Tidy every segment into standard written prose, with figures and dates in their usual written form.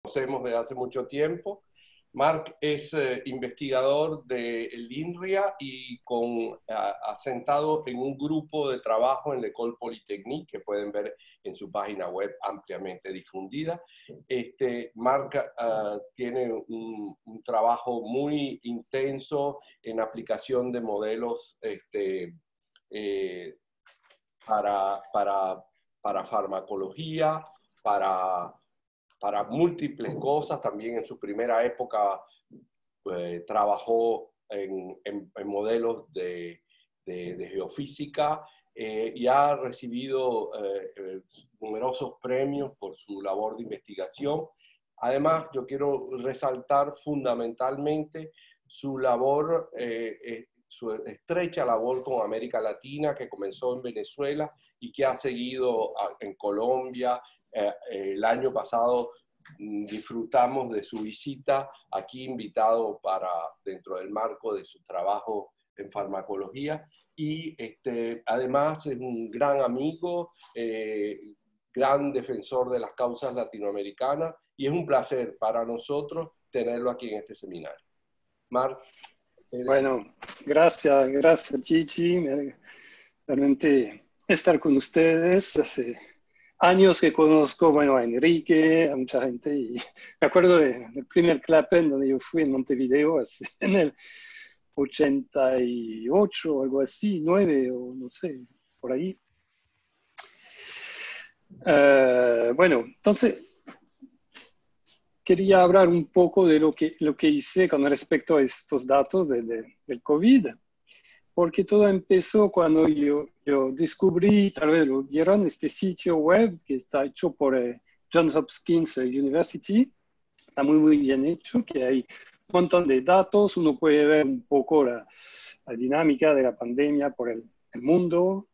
conocemos desde hace mucho tiempo. Marc es investigador del INRIA y asentado en un grupo de trabajo en l'École Polytechnique, que pueden ver en su página web ampliamente difundida. Marc tiene un trabajo muy intenso en aplicación de modelos para farmacología, para múltiples cosas. También en su primera época trabajó en modelos de geofísica y ha recibido numerosos premios por su labor de investigación. Además, yo quiero resaltar fundamentalmente su labor, su estrecha labor con América Latina, que comenzó en Venezuela y que ha seguido en Colombia. El año pasado disfrutamos de su visita aquí, invitado dentro del marco de su trabajo en farmacología, y además es un gran amigo, gran defensor de las causas latinoamericanas, y es un placer para nosotros tenerlo aquí en este seminario. Marc. Bueno, gracias Gigi. Realmente estar con ustedes. Hace años que conozco, bueno, a Enrique, a mucha gente, y me acuerdo del primer CLAPEN donde yo fui en Montevideo, en el 88 o algo así, 9 o no sé, por ahí. Bueno, entonces quería hablar un poco de lo que hice con respecto a estos datos del COVID, porque todo empezó cuando yo descubrí, tal vez lo vieron, este sitio web que está hecho por Johns Hopkins University. Está muy bien hecho, que hay un montón de datos, uno puede ver un poco la dinámica de la pandemia por el mundo.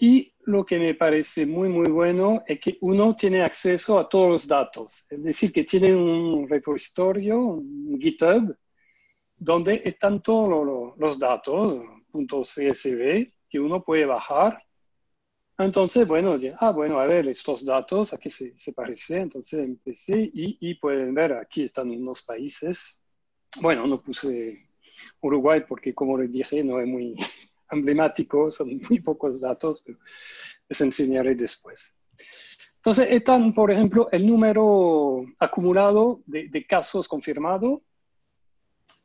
Y lo que me parece muy bueno es que uno tiene acceso a todos los datos. Es decir, que tiene un repositorio, un GitHub, donde están todos los datos, .csv, que uno puede bajar. Entonces, bueno, a ver, estos datos, ¿a qué se parece? Entonces empecé y pueden ver, aquí están unos países. Bueno, no puse Uruguay porque, como les dije, no es muy emblemático, son muy pocos datos, pero les enseñaré después. Entonces, están, por ejemplo, el número acumulado de casos confirmados,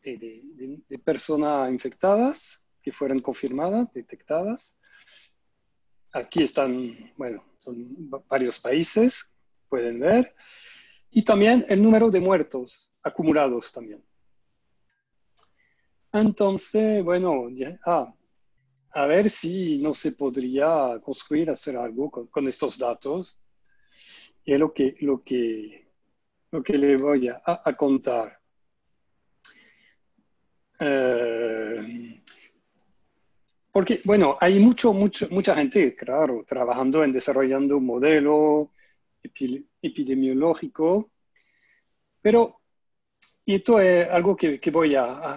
de personas infectadas que fueron confirmadas, detectadas. Aquí están, bueno, son varios países, pueden ver. Y también el número de muertos acumulados también. Entonces, bueno, a ver si no se podría construir, hacer algo con estos datos. Y es lo que le voy a contar. Porque, bueno, hay mucha gente, claro, trabajando en desarrollando un modelo epidemiológico, pero y esto es algo que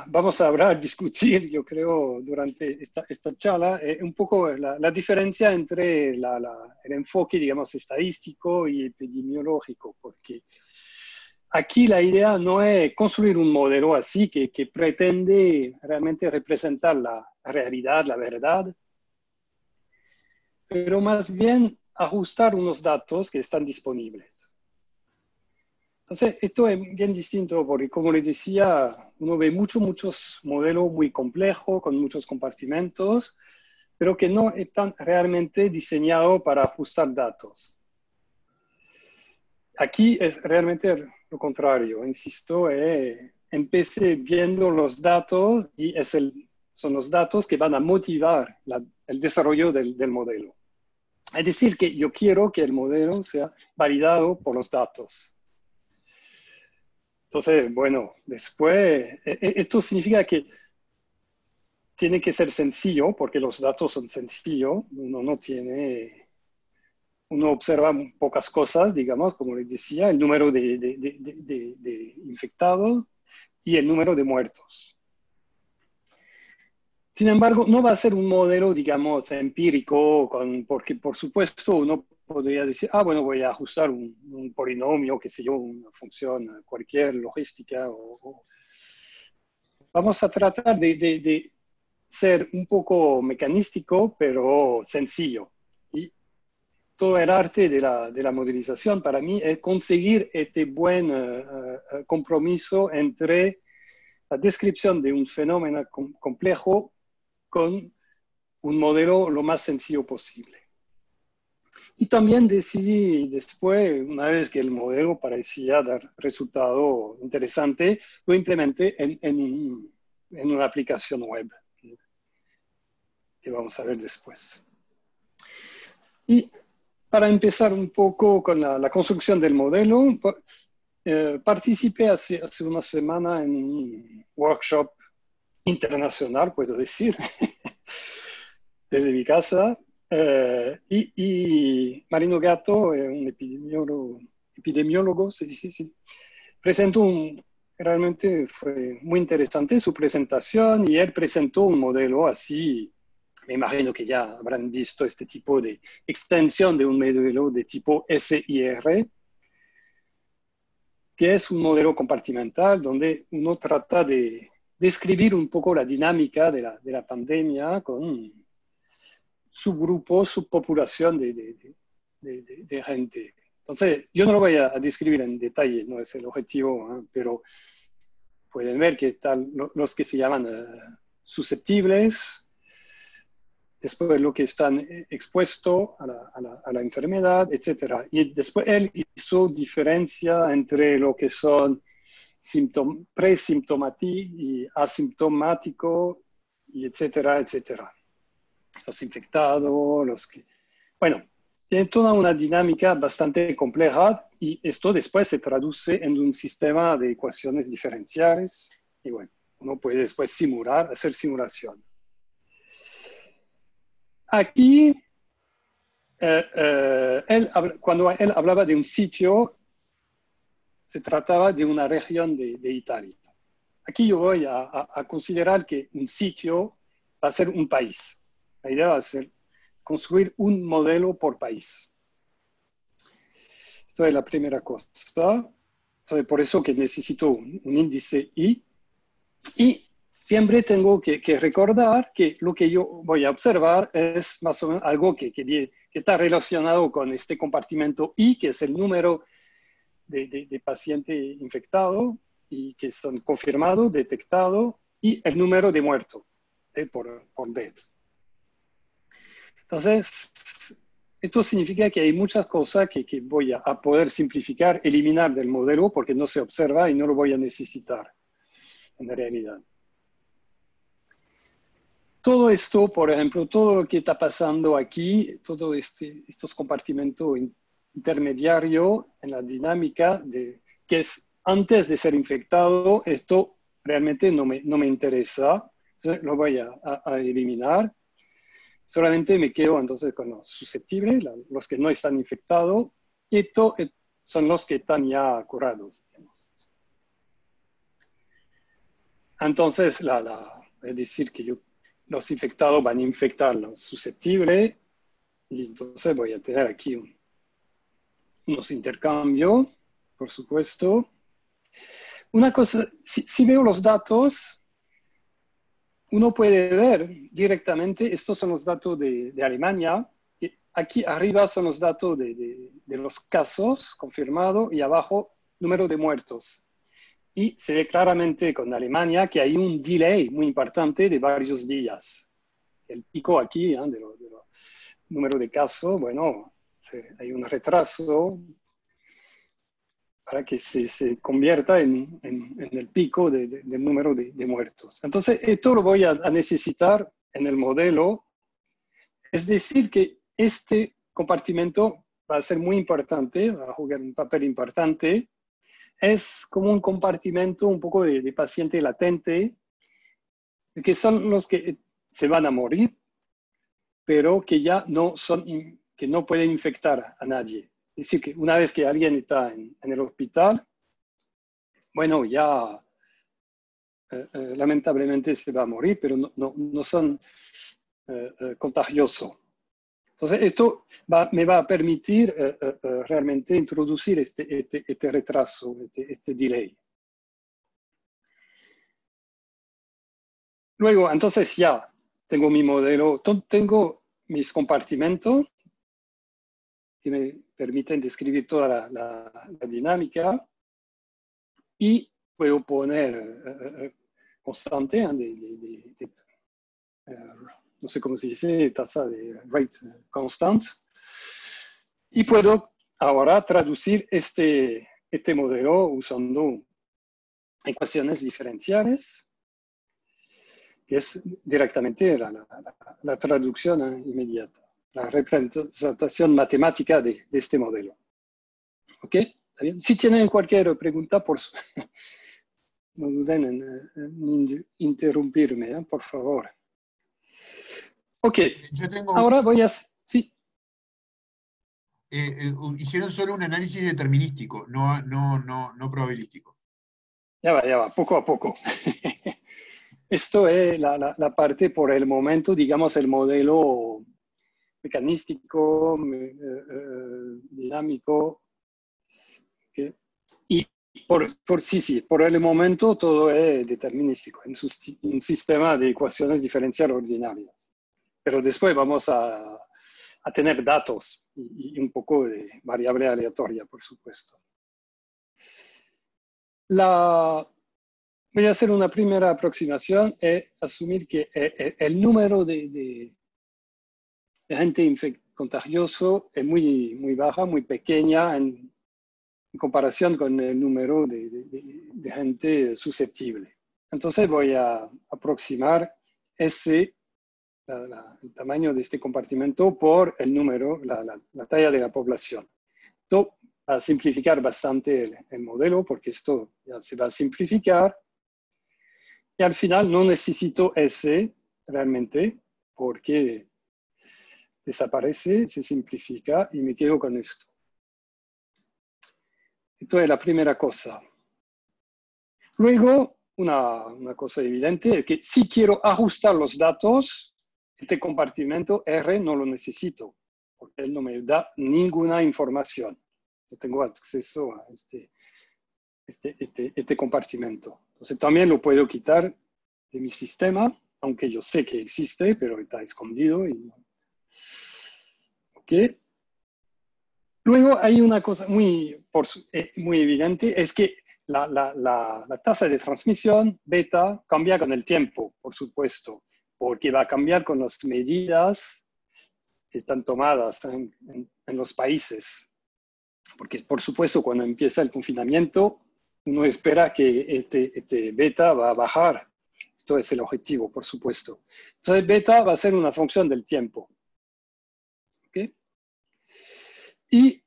vamos a hablar, discutir, yo creo, durante esta charla, un poco la diferencia entre el enfoque, digamos, estadístico y epidemiológico, porque aquí la idea no es construir un modelo así que pretende realmente representar la realidad, la verdad, pero más bien ajustar unos datos que están disponibles. Entonces, esto es bien distinto porque, como les decía, uno ve muchos modelos muy complejos, con muchos compartimentos, pero que no están realmente diseñados para ajustar datos. Aquí es realmente lo contrario, insisto, empecé viendo los datos y son los datos que van a motivar el desarrollo del modelo. Es decir, que yo quiero que el modelo sea validado por los datos. Entonces, bueno, después, esto significa que tiene que ser sencillo, porque los datos son sencillos, uno observa pocas cosas, digamos, como les decía, el número de infectados y el número de muertos. Sin embargo, no va a ser un modelo, digamos, empírico, porque por supuesto uno podría decir, bueno, voy a ajustar un polinomio, qué sé yo, una función, cualquier logística. Vamos a tratar de ser un poco mecanístico, pero sencillo. Y todo el arte de la modelización para mí es conseguir este buen compromiso entre la descripción de un fenómeno complejo con un modelo lo más sencillo posible. Y también decidí después, una vez que el modelo parecía dar resultado interesante, lo implementé en una aplicación web, que vamos a ver después. Y para empezar un poco con la construcción del modelo, participé hace una semana en un workshop internacional, puedo decir, desde mi casa. Y Marino Gatto, un epidemiólogo, se dice, sí, presentó realmente fue muy interesante su presentación y él presentó un modelo así. Me imagino que ya habrán visto este tipo de extensión de un modelo de tipo SIR, que es un modelo compartimental donde uno trata de describir un poco la dinámica de la pandemia con subgrupos, subpopulación de gente. Entonces, yo no lo voy a describir en detalle, no es el objetivo, pero pueden ver que están los que se llaman susceptibles, después lo que están expuestos a la enfermedad, etc. Y después él hizo diferencia entre lo que son presimptomático y asintomático, y etcétera, etcétera. Los infectados, los que... Bueno, tiene toda una dinámica bastante compleja y esto después se traduce en un sistema de ecuaciones diferenciales y bueno, uno puede después simular, hacer simulación. Aquí, cuando él hablaba de un sitio, se trataba de una región de Italia. Aquí yo voy a considerar que un sitio va a ser un país. La idea va a ser construir un modelo por país. Esto es la primera cosa. Entonces, por eso que necesito un índice I. Y siempre tengo que recordar que lo que yo voy a observar es más o menos algo que está relacionado con este compartimento I, que es el número de pacientes infectados y que son confirmados, detectados, y el número de muertos por D. Entonces, esto significa que hay muchas cosas que voy a poder simplificar, eliminar del modelo porque no se observa y no lo voy a necesitar en realidad. Todo esto, por ejemplo, todo lo que está pasando aquí, todos estos compartimentos intermediarios en la dinámica, que es antes de ser infectado, esto realmente no me interesa, entonces lo voy a eliminar. Solamente me quedo entonces con los susceptibles, los que no están infectados, y estos son los que están ya curados, digamos. Entonces, es decir, que los infectados van a infectar los susceptibles, y entonces voy a tener aquí unos intercambios, por supuesto. Una cosa, si veo los datos, uno puede ver directamente, estos son los datos de Alemania, y aquí arriba son los datos de los casos confirmados y abajo número de muertos. Y se ve claramente con Alemania que hay un delay muy importante de varios días. El pico aquí de los números de casos, bueno, hay un retraso para que se convierta en el pico del número de muertos. Entonces, esto lo voy a necesitar en el modelo. Es decir, que este compartimento va a ser muy importante, va a jugar un papel importante. Es como un compartimento un poco de paciente latente, que son los que se van a morir, pero que ya que no pueden infectar a nadie. Es decir, que una vez que alguien está en el hospital, bueno, ya lamentablemente se va a morir, pero no son contagiosos. Entonces, esto me va a permitir realmente introducir este retraso, este delay. Luego, entonces ya tengo mi modelo, tengo mis compartimentos que me permiten describir toda la dinámica y puedo poner constante no sé cómo se dice, tasa de rate constant. Y puedo ahora traducir este modelo usando ecuaciones diferenciales, que es directamente la traducción inmediata, la representación matemática de este modelo. ¿Ok? ¿Está bien? Si tienen cualquier pregunta, no duden en interrumpirme, por favor. Ok, yo tengo, ahora voy a... Sí. Hicieron solo un análisis determinístico, no probabilístico. Ya va, poco a poco. Esto es la parte por el momento, digamos, el modelo mecanístico, dinámico. ¿Okay? Y por el momento todo es determinístico, en un sistema de ecuaciones diferenciales ordinarias. Pero después vamos a tener datos y un poco de variable aleatoria, por supuesto. Voy a hacer una primera aproximación y asumir que el número de gente contagioso es muy baja, muy pequeña en comparación con el número de gente susceptible. Entonces voy a aproximar el tamaño de este compartimento por el número, la talla de la población. Esto va a simplificar bastante el modelo, porque esto ya se va a simplificar. Y al final no necesito S realmente, porque desaparece, se simplifica y me quedo con esto. Esto es la primera cosa. Luego, una cosa evidente es que si quiero ajustar los datos, este compartimento R no lo necesito, porque él no me da ninguna información. No tengo acceso a este compartimento. Entonces también lo puedo quitar de mi sistema, aunque yo sé que existe, pero está escondido. ¿Ok? Luego hay una cosa muy evidente, es que la tasa de transmisión beta cambia con el tiempo, por supuesto, porque va a cambiar con las medidas que están tomadas en los países. Porque, por supuesto, cuando empieza el confinamiento, uno espera que este beta va a bajar. Esto es el objetivo, por supuesto. Entonces, beta va a ser una función del tiempo. ¿Okay? Y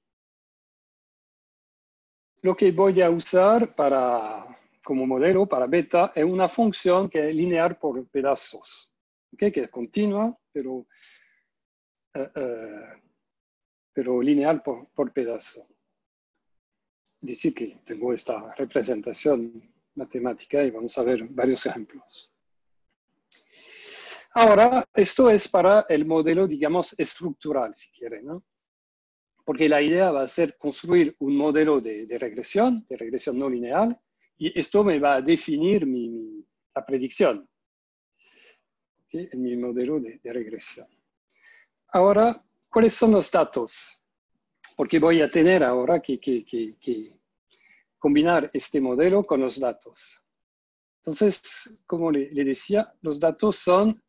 lo que voy a usar como modelo para beta es una función que es lineal por pedazos, ¿okay? Que es continua, pero lineal por pedazo. Es decir, que tengo esta representación matemática y vamos a ver varios ejemplos. Ahora, esto es para el modelo, digamos, estructural, si quieren, ¿no? Porque la idea va a ser construir un modelo de regresión no lineal, y esto me va a definir la predicción, ¿okay? En mi modelo de regresión. Ahora, ¿cuáles son los datos? Porque voy a tener ahora que combinar este modelo con los datos. Entonces, como le decía, los datos son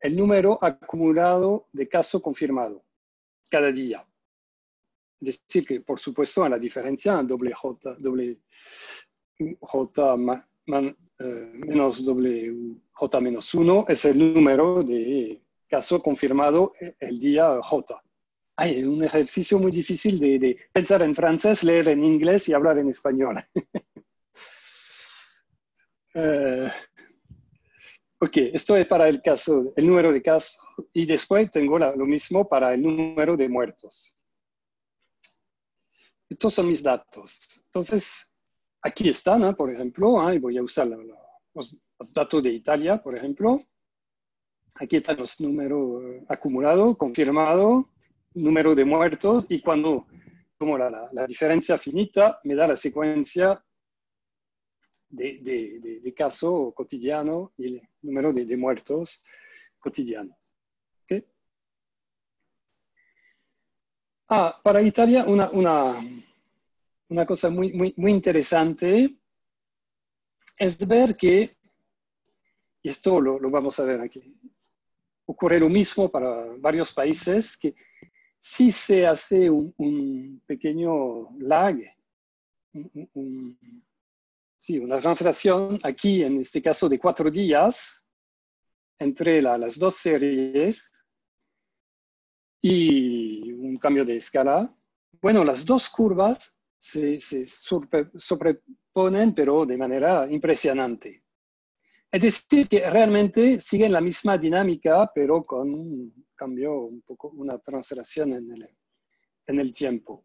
el número acumulado de caso confirmado cada día. Es decir, que por supuesto, en la diferencia, WJ menos WJ menos 1 es el número de caso confirmado el día J. Ay, es un ejercicio muy difícil de pensar en francés, leer en inglés y hablar en español. Ok, esto es para el número de casos, y después tengo lo mismo para el número de muertos. Estos son mis datos. Entonces, aquí están, ¿no? Por ejemplo, y voy a usar los datos de Italia, por ejemplo. Aquí están los números acumulados, confirmados, número de muertos, y cuando tomo la diferencia finita, me da la secuencia de caso cotidiano y el número de muertos cotidianos. ¿Okay? Para Italia, una cosa muy interesante es ver que, y esto lo vamos a ver aquí, ocurre lo mismo para varios países, que si se hace un pequeño lag, sí, una translación aquí, en este caso de 4 días, entre las dos series y un cambio de escala, bueno, las dos curvas se sobreponen, pero de manera impresionante. Es decir, que realmente siguen la misma dinámica, pero con un cambio, un poco, una translación en el tiempo.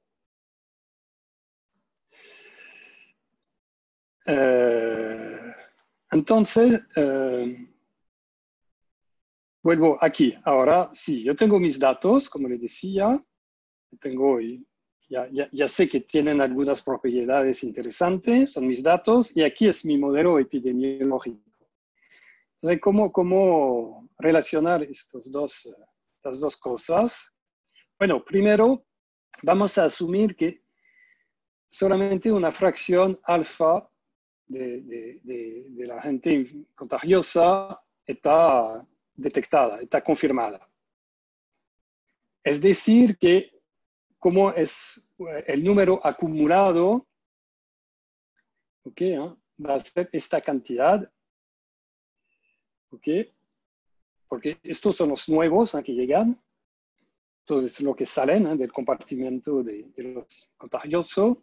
Entonces, vuelvo aquí. Ahora, sí, yo tengo mis datos, como les decía. Tengo, ya sé que tienen algunas propiedades interesantes, son mis datos, y aquí es mi modelo epidemiológico. Entonces, ¿cómo relacionar estas dos cosas? Bueno, primero, vamos a asumir que solamente una fracción alfa de la gente contagiosa está detectada, está confirmada. Es decir, que como es el número acumulado, ¿okay? Va a ser esta cantidad, ¿okay? Porque estos son los nuevos que llegan, entonces lo que salen del compartimiento de los contagiosos,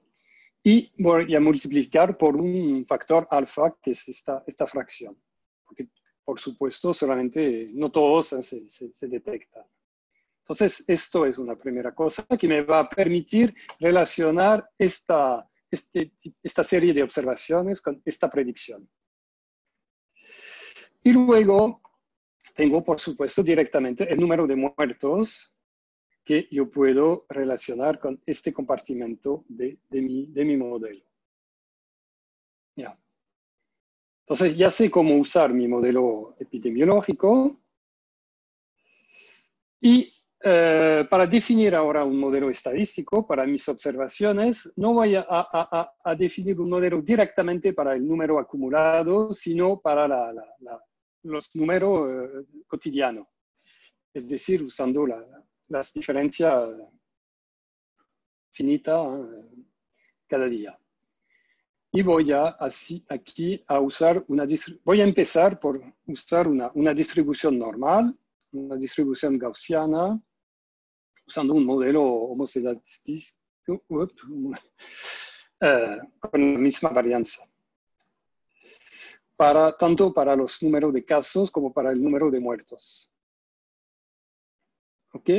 y voy a multiplicar por un factor alfa, que es esta fracción. Porque, por supuesto, solamente no todos se detectan. Entonces, esto es una primera cosa que me va a permitir relacionar esta serie de observaciones con esta predicción. Y luego tengo, por supuesto, directamente el número de muertos que yo puedo relacionar con este compartimento de mi modelo. Ya. Entonces, ya sé cómo usar mi modelo epidemiológico. Y para definir ahora un modelo estadístico para mis observaciones, no voy a definir un modelo directamente para el número acumulado, sino para los números cotidianos. Es decir, usando las diferencias finitas cada día. Y voy aquí a usar voy a empezar por usar una distribución normal, una distribución gaussiana, usando un modelo homocedástico con la misma varianza, tanto para los números de casos como para el número de muertos. ¿Ok?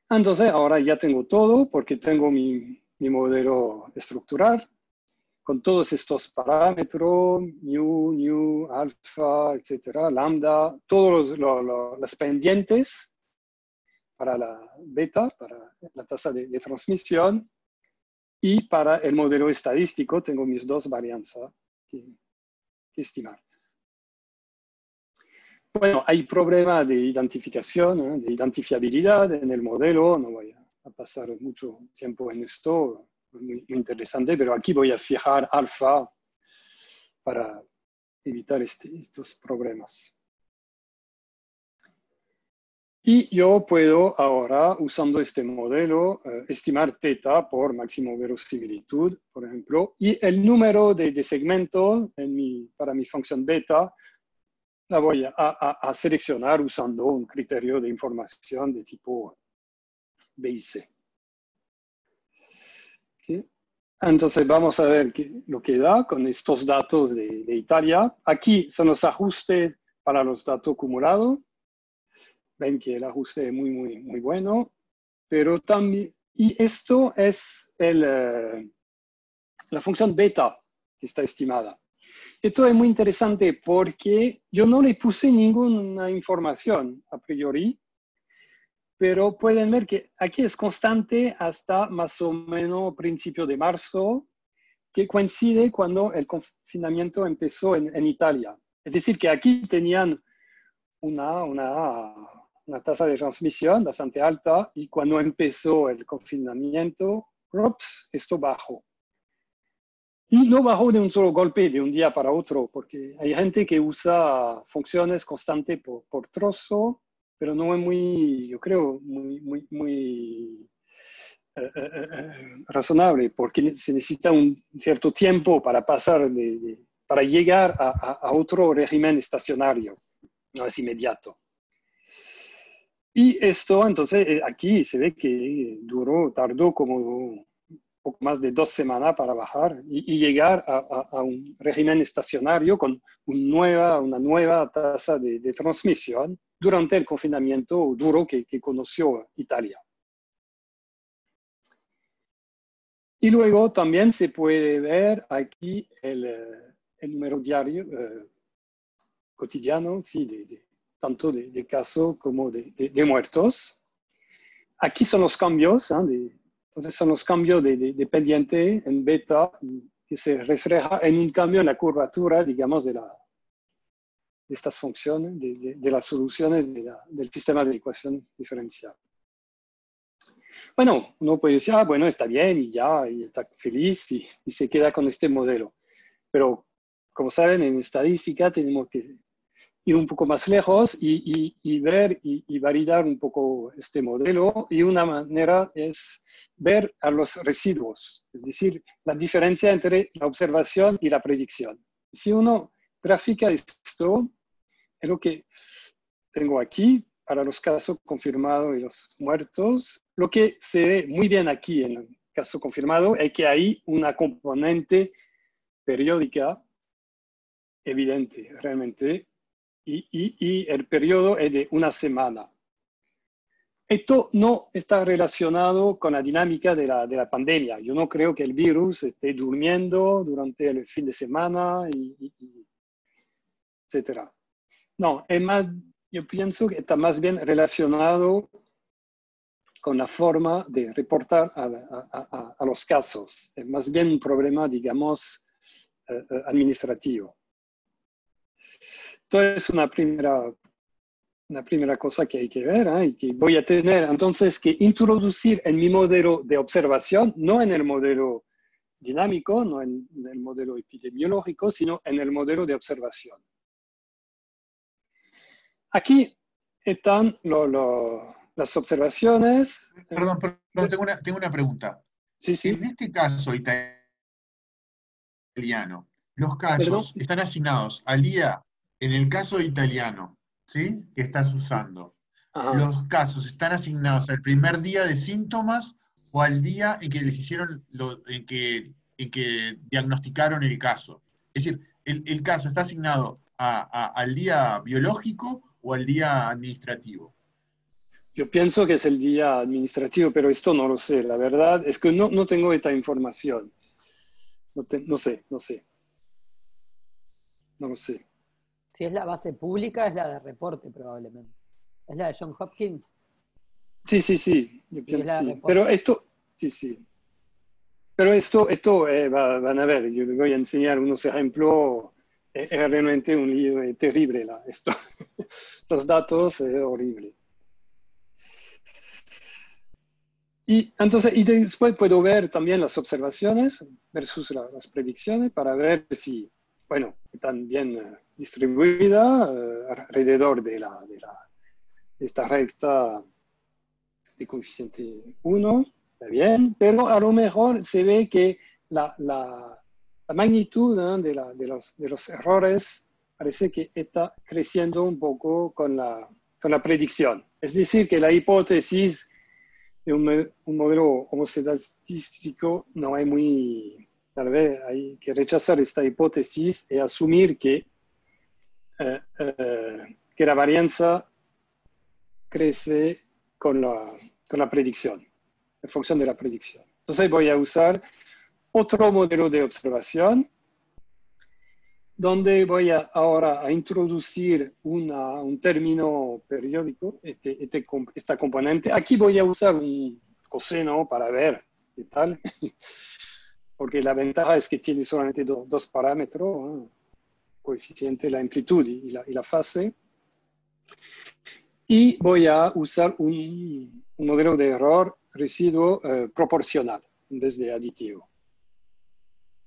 Entonces, ahora ya tengo todo porque tengo mi modelo estructural con todos estos parámetros, mu, alfa, etcétera, lambda, todos los pendientes para la beta, para la tasa de transmisión, y para el modelo estadístico tengo mis dos varianzas que estimar. Bueno, hay problemas de identificación, de identificabilidad en el modelo, no voy a pasar mucho tiempo en esto, muy interesante, pero aquí voy a fijar alfa para evitar estos problemas. Y yo puedo ahora, usando este modelo, estimar θ por máximo verosimilitud, por ejemplo, y el número de segmentos para mi función beta la voy a seleccionar usando un criterio de información de tipo B y C. ¿Okay? Entonces vamos a ver lo que da con estos datos de Italia. Aquí son los ajustes para los datos acumulados. Ven que el ajuste es muy bueno, pero también, y esto es la función beta que está estimada. Esto es muy interesante porque yo no le puse ninguna información a priori, pero pueden ver que aquí es constante hasta más o menos principio de marzo, que coincide cuando el confinamiento empezó en Italia. Es decir, que aquí tenían una tasa de transmisión bastante alta y cuando empezó el confinamiento, ups, esto bajó. Y no bajó de un solo golpe, de un día para otro, porque hay gente que usa funciones constantes por trozo, pero no es muy, yo creo, muy razonable, porque se necesita un cierto tiempo para pasar, para llegar a otro régimen estacionario, no es inmediato. Y esto, entonces, aquí se ve que tardó como un poco más de 2 semanas para bajar y llegar a un régimen estacionario con una nueva tasa de transmisión durante el confinamiento duro que conoció Italia. Y luego también se puede ver aquí el número diario, cotidiano, sí, tanto de casos como de muertos. Aquí son los cambios, entonces son los cambios de pendiente en beta que se refleja en un cambio en la curvatura, digamos, de estas funciones, de las soluciones del sistema de ecuación diferencial. Bueno, uno puede decir, bueno, está bien y ya, y está feliz y se queda con este modelo. Pero, como saben, en estadística tenemos que ir un poco más lejos y ver y validar un poco este modelo. Y una manera es ver a los residuos, es decir, la diferencia entre la observación y la predicción. Si uno grafica esto, es lo que tengo aquí para los casos confirmados y los muertos. Lo que se ve muy bien aquí en el caso confirmado es que hay una componente periódica evidente realmente y el periodo es de una semana. Esto no está relacionado con la dinámica de la pandemia. Yo no creo que el virus esté durmiendo durante el fin de semana, etc. No, es más, yo pienso que está más bien relacionado con la forma de reportar a los casos. Es más bien un problema, digamos, administrativo. Entonces, una primera cosa que hay que ver, y que voy a tener entonces que introducir en mi modelo de observación, no en el modelo dinámico, no en el modelo epidemiológico, sino en el modelo de observación. Aquí están las observaciones. Perdón, tengo una pregunta. Sí, sí. En este caso italiano, los casos están asignados al día, en el caso italiano, ¿sí? Que estás usando. Ajá. ¿Los casos están asignados al primer día de síntomas o al día en que les hicieron, en que diagnosticaron el caso? Es decir, ¿el caso está asignado al día biológico o al día administrativo? Yo pienso que es el día administrativo, pero esto no lo sé. La verdad es que no tengo esta información. No sé. No lo sé. Si es la base pública, es la de reporte probablemente. ¿Es la de Johns Hopkins? Sí. Yo pienso sí. Reporte. Pero esto, sí. Pero esto van a ver, yo les voy a enseñar unos ejemplos. Es realmente un lío terrible esto. Los datos es horrible. Y entonces, y después puedo ver también las observaciones versus las predicciones para ver si, bueno, están bien distribuidas alrededor de esta recta de coeficiente 1, está bien, pero a lo mejor se ve que la magnitud de los errores parece que está creciendo un poco con la predicción. Es decir, que la hipótesis de un modelo homocedástico no es muy, tal vez hay que rechazar esta hipótesis y asumir que la varianza crece con la predicción, en función de la predicción. Entonces voy a usar otro modelo de observación donde voy ahora a introducir un término periódico, esta componente. Aquí voy a usar un coseno para ver qué tal, porque la ventaja es que tiene solamente dos parámetros, coeficiente, la amplitud y la fase. Y voy a usar un modelo de error residuo proporcional en vez de aditivo.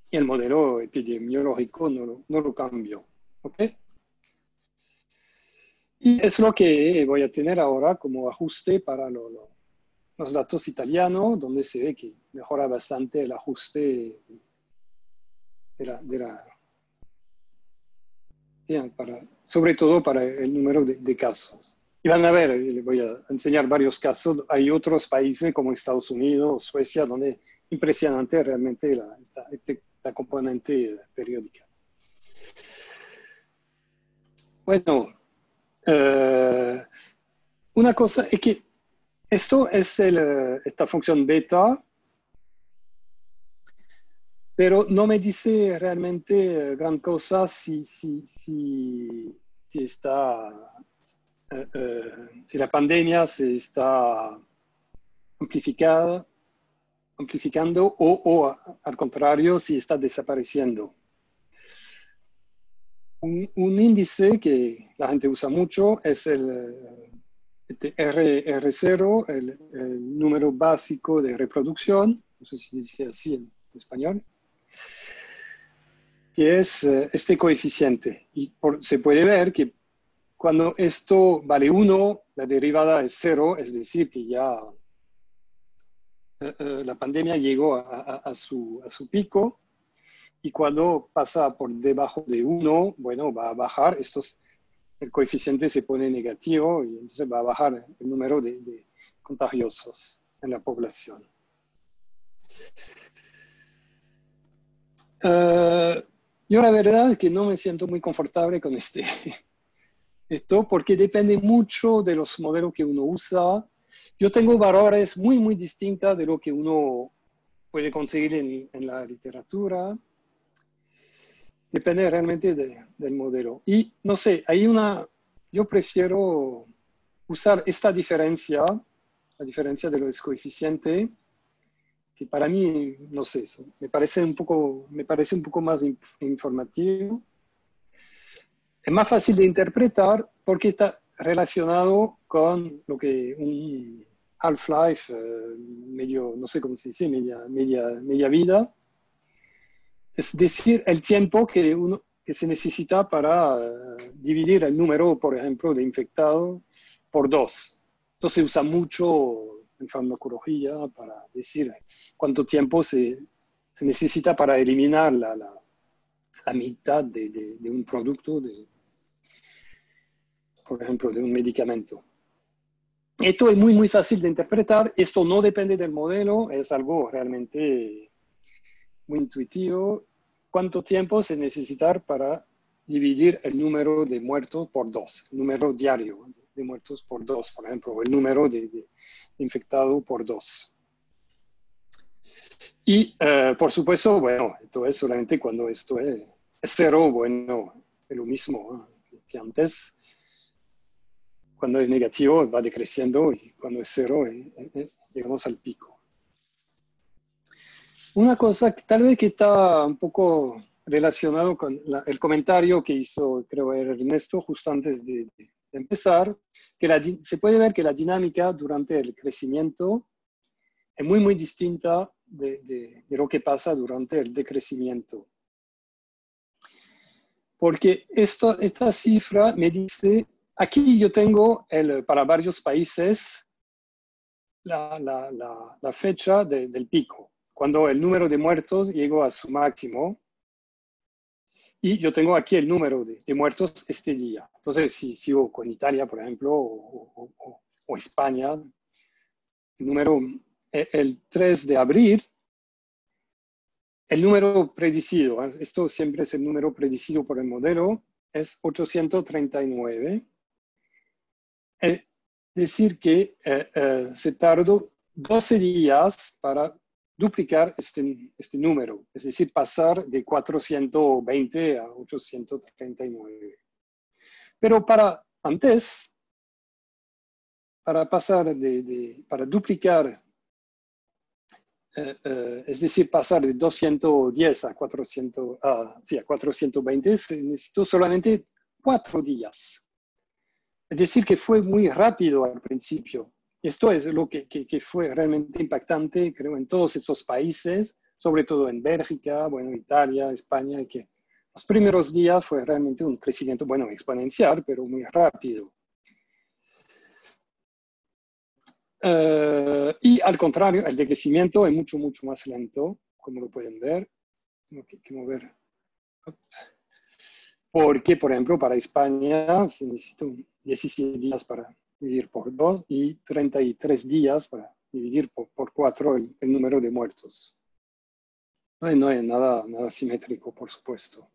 Y el modelo epidemiológico no lo cambio. ¿Ok? Y es lo que voy a tener ahora como ajuste para los datos italianos, donde se ve que mejora bastante el ajuste sobre todo para el número de casos. Y van a ver, les voy a enseñar varios casos. Hay otros países como Estados Unidos, Suecia, donde es impresionante realmente la componente periódica. Bueno, una cosa es que esto es esta función beta, pero no me dice realmente gran cosa si está... si la pandemia se está amplificando o al contrario, si está desapareciendo. Un índice que la gente usa mucho es el R0, el número básico de reproducción, no sé si se dice así en español, que es este coeficiente. Y se puede ver que cuando esto vale 1, la derivada es 0, es decir, que ya la pandemia llegó a su pico, y cuando pasa por debajo de 1, bueno, va a bajar, el coeficiente se pone negativo y entonces va a bajar el número de contagiosos en la población. Yo la verdad es que no me siento muy confortable con esto porque depende mucho de los modelos que uno usa. Yo tengo valores muy, muy distintos de lo que uno puede conseguir en la literatura. Depende realmente del modelo. Y no sé, yo prefiero usar esta diferencia, la diferencia de los coeficientes, que para mí, no sé, me parece un poco más informativo. Es más fácil de interpretar porque está relacionado con lo que un half-life, no sé cómo se dice, media vida. Es decir, el tiempo que se necesita para dividir el número, por ejemplo, de infectados por 2. Entonces se usa mucho en farmacología para decir cuánto tiempo se necesita para eliminar la mitad de un producto, por ejemplo, de un medicamento. Esto es muy, muy fácil de interpretar. Esto no depende del modelo, es algo realmente muy intuitivo. ¿Cuánto tiempo se necesita para dividir el número de muertos por 2? El número diario de muertos por 2, por ejemplo, o el número de infectados por 2. Y, por supuesto, bueno, esto es solamente cuando esto es 0, bueno, es lo mismo que antes. Cuando es negativo va decreciendo y cuando es 0 llegamos al pico. Una cosa que tal vez que está un poco relacionado con el comentario que hizo, creo, Ernesto, justo antes de empezar, que se puede ver que la dinámica durante el crecimiento es muy, muy distinta de lo que pasa durante el decrecimiento. Porque esta cifra me dice, aquí yo tengo para varios países la fecha del pico, cuando el número de muertos llegó a su máximo. Y yo tengo aquí el número de muertos este día. Entonces, si sigo con Italia, por ejemplo, o España, el 3 de abril, el número predicido, esto siempre es el número predicido por el modelo, es 839. Es decir que se tardó 12 días para duplicar este número, es decir, pasar de 420 a 839. Pero para pasar para duplicar, es decir, pasar de 210 a 420, se necesitó solamente 4 días. Es decir, que fue muy rápido al principio. Esto es lo que fue realmente impactante, creo, en todos estos países, sobre todo en Bélgica, bueno, Italia, España, y que los primeros días fue realmente un crecimiento, bueno, exponencial, pero muy rápido. Y al contrario, el decrecimiento es mucho, mucho más lento, como lo pueden ver. Tengo que mover. Porque, por ejemplo, para España se necesitan 17 días para dividir por 2 y 33 días para dividir por 4 el número de muertos. No hay nada simétrico, por supuesto.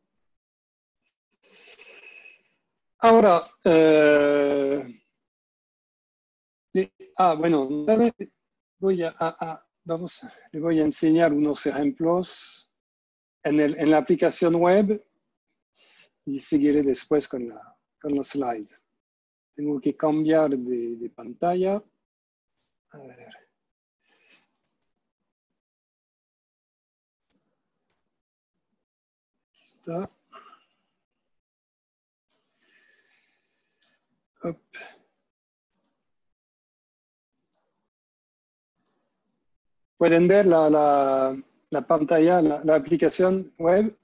Ahora, bueno, le voy a enseñar unos ejemplos en la aplicación web y seguiré después con los slides. Tengo que cambiar de pantalla. A ver. Aquí está. Up. ¿Pueden ver la pantalla, la aplicación web?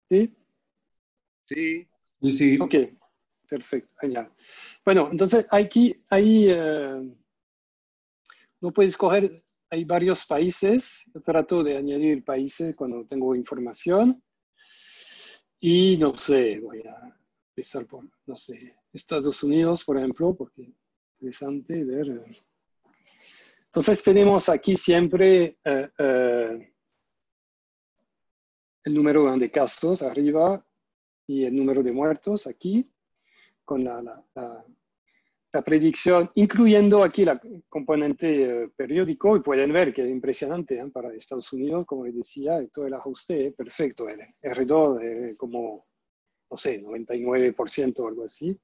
¿Sí? Sí, sí, sí. Ok, perfecto, genial. Bueno, entonces ahí uno puede escoger, hay varios países. Yo trato de añadir países cuando tengo información. Y no sé, voy a empezar por, no sé, Estados Unidos, por ejemplo, porque es interesante ver. Entonces tenemos aquí siempre el número de casos arriba y el número de muertos aquí, con la predicción, incluyendo aquí la componente periódico, y pueden ver que es impresionante para Estados Unidos, como les decía, todo el ajuste es perfecto, el R2 como, no sé, 99% o algo así.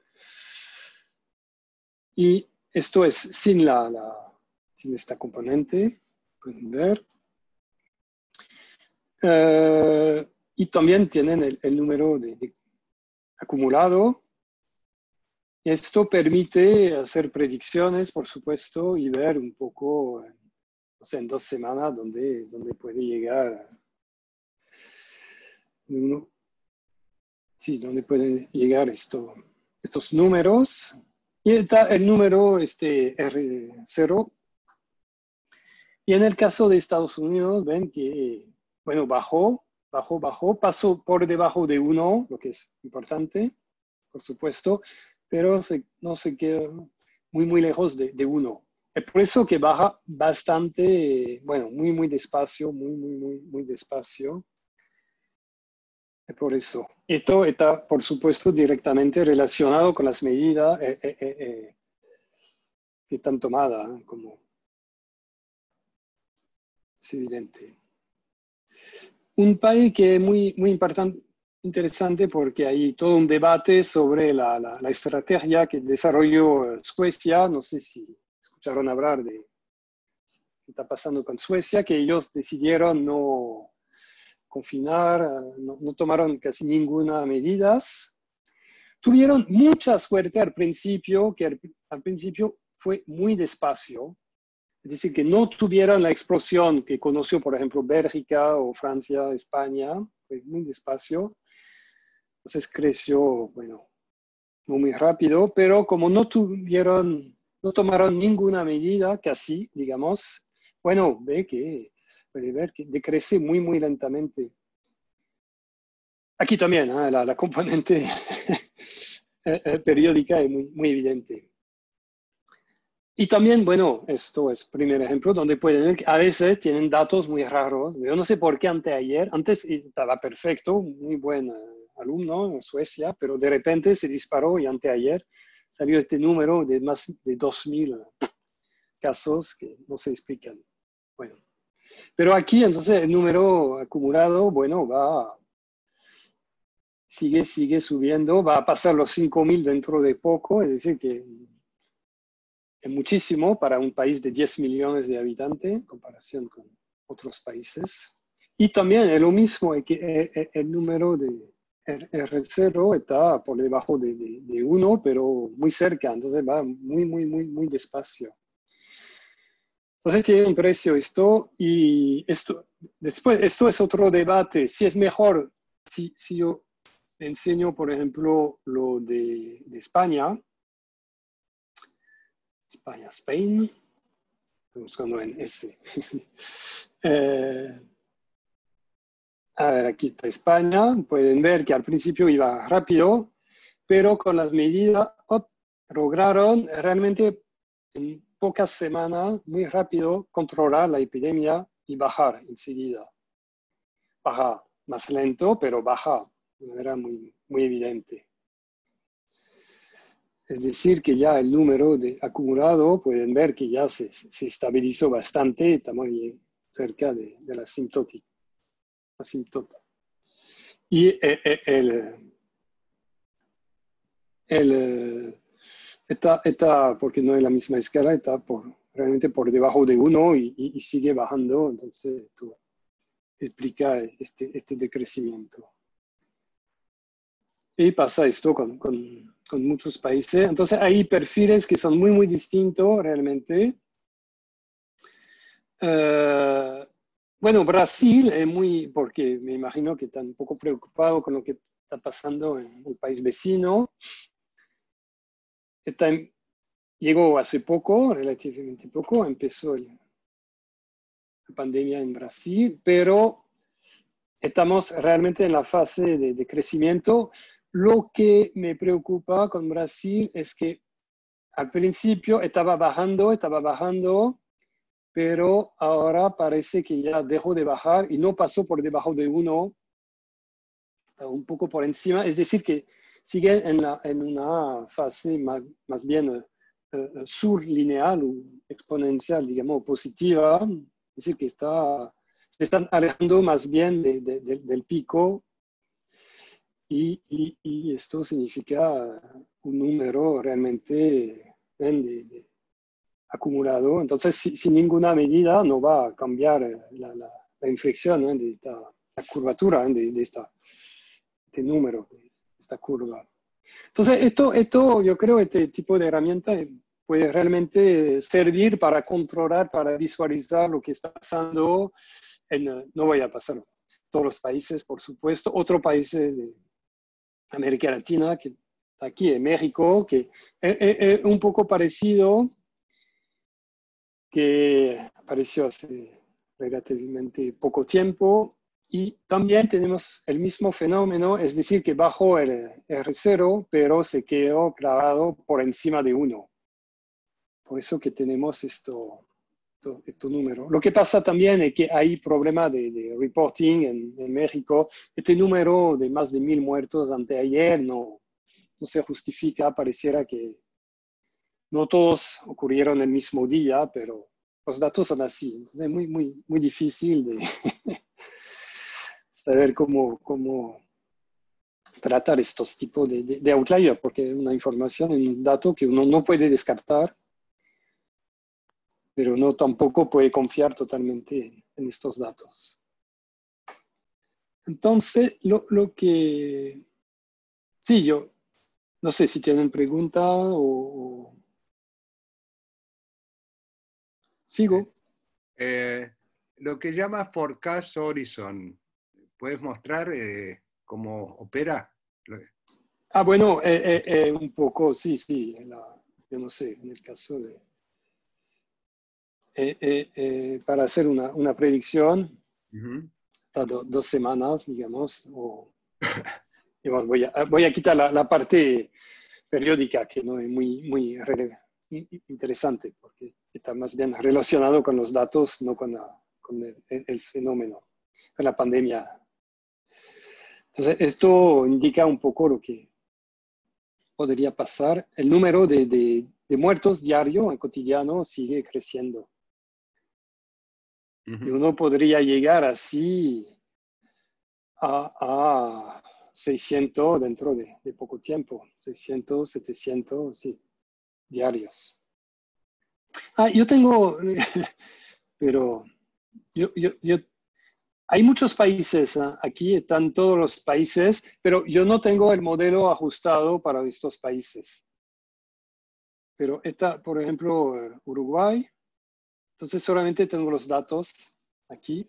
Y esto es sin esta componente, pueden ver. Y también tienen el número de acumulado. Esto permite hacer predicciones, por supuesto, y ver un poco, no sé, en 2 semanas dónde puede llegar. Dónde pueden llegar estos números. Y está el número R0. Y en el caso de Estados Unidos, ven que, bueno, bajó, pasó por debajo de 1, lo que es importante, por supuesto, pero no se queda muy lejos de 1. Es por eso que baja bastante, bueno, muy despacio, muy despacio. Es por eso. Esto está, por supuesto, directamente relacionado con las medidas que están tomadas, como es evidente. Un país que es muy interesante porque hay todo un debate sobre la estrategia que desarrolló Suecia. No sé si escucharon hablar de qué está pasando con Suecia, que ellos decidieron no confinar, no tomaron casi ninguna medida. Tuvieron mucha suerte al principio, que al principio fue muy despacio. Es decir, que no tuvieron la explosión que conoció, por ejemplo, Bélgica o Francia, España, fue muy despacio. Entonces creció, bueno, no muy rápido, pero como no tomaron ninguna medida, casi, digamos, bueno, puede ver que decrece muy lentamente. Aquí también, la componente periódica es muy evidente. Y también, bueno, esto es el primer ejemplo donde pueden ver que a veces tienen datos muy raros. Yo no sé por qué antes estaba perfecto, muy buen alumno en Suecia, pero de repente se disparó y anteayer salió este número de más de 2.000 casos que no se explican. Bueno, pero aquí entonces el número acumulado, bueno, sigue subiendo, va a pasar los 5.000 dentro de poco, es decir, que es muchísimo para un país de 10 millones de habitantes en comparación con otros países. Y también es lo mismo, es que el número de R0 está por debajo de 1, pero muy cerca, entonces va muy despacio. Entonces tiene un precio esto, y después esto es otro debate, si es mejor, si yo enseño, por ejemplo, lo de España, Spain, estoy buscando en S. A ver, aquí está España, pueden ver que al principio iba rápido, pero con las medidas lograron realmente en pocas semanas, muy rápido, controlar la epidemia y bajar enseguida. Baja más lento, pero baja de manera muy evidente. Es decir, que ya el número de acumulado, pueden ver que ya se estabilizó bastante, estamos cerca de la asintótica. Y está, porque no es la misma escala, está realmente por debajo de 1 y sigue bajando, entonces esto explica este decrecimiento. Y pasa esto con muchos países. Entonces hay perfiles que son muy distintos realmente. Bueno, Brasil es porque me imagino que está un poco preocupado con lo que está pasando en el país vecino. Llegó hace poco, relativamente poco, empezó la pandemia en Brasil, pero estamos realmente en la fase de crecimiento. Lo que me preocupa con Brasil es que al principio estaba bajando, pero ahora parece que ya dejó de bajar y no pasó por debajo de 1, está un poco por encima, es decir, que sigue en una fase más bien surlineal o exponencial, digamos, positiva, es decir, que se están alejando más bien del pico. Y esto significa un número realmente acumulado. Entonces, sin ninguna medida no va a cambiar la inflexión la curvatura de este número, de esta curva. Entonces, esto yo creo, este tipo de herramienta puede realmente servir para controlar, para visualizar lo que está pasando. No voy a pasar todos los países, por supuesto, otros países de América Latina, que aquí en México, que es un poco parecido, que apareció hace relativamente poco tiempo, y también tenemos el mismo fenómeno, es decir, que bajó el R0, pero se quedó clavado por encima de 1. Por eso que tenemos este número. Lo que pasa también es que hay problema de reporting en México. Este número de más de 1.000 muertos anteayer no se justifica. Pareciera que no todos ocurrieron el mismo día, pero los datos son así. Entonces es muy difícil de saber cómo tratar estos tipos de outliers, porque es una información, un dato que uno no puede descartar, pero no tampoco puede confiar totalmente en estos datos. Entonces, lo que... Sí, yo no sé si tienen pregunta o... ¿Sigo? Lo que llama Forecast Horizon, ¿puedes mostrar cómo opera? Bueno, un poco, sí, yo no sé, en el caso de... para hacer una predicción, hasta 2 semanas, digamos, digamos, voy a quitar la parte periódica, que no es muy interesante, porque está más bien relacionado con los datos, no con el fenómeno, con la pandemia. Entonces, esto indica un poco lo que podría pasar. El número de de muertos diario, cotidiano, sigue creciendo. Y uno podría llegar así a 600 dentro de poco tiempo, 600, 700, sí, diarios. Yo tengo, pero hay muchos países, aquí están todos los países, pero yo no tengo el modelo ajustado para estos países. Pero está, por ejemplo, Uruguay. Entonces solamente tengo los datos aquí.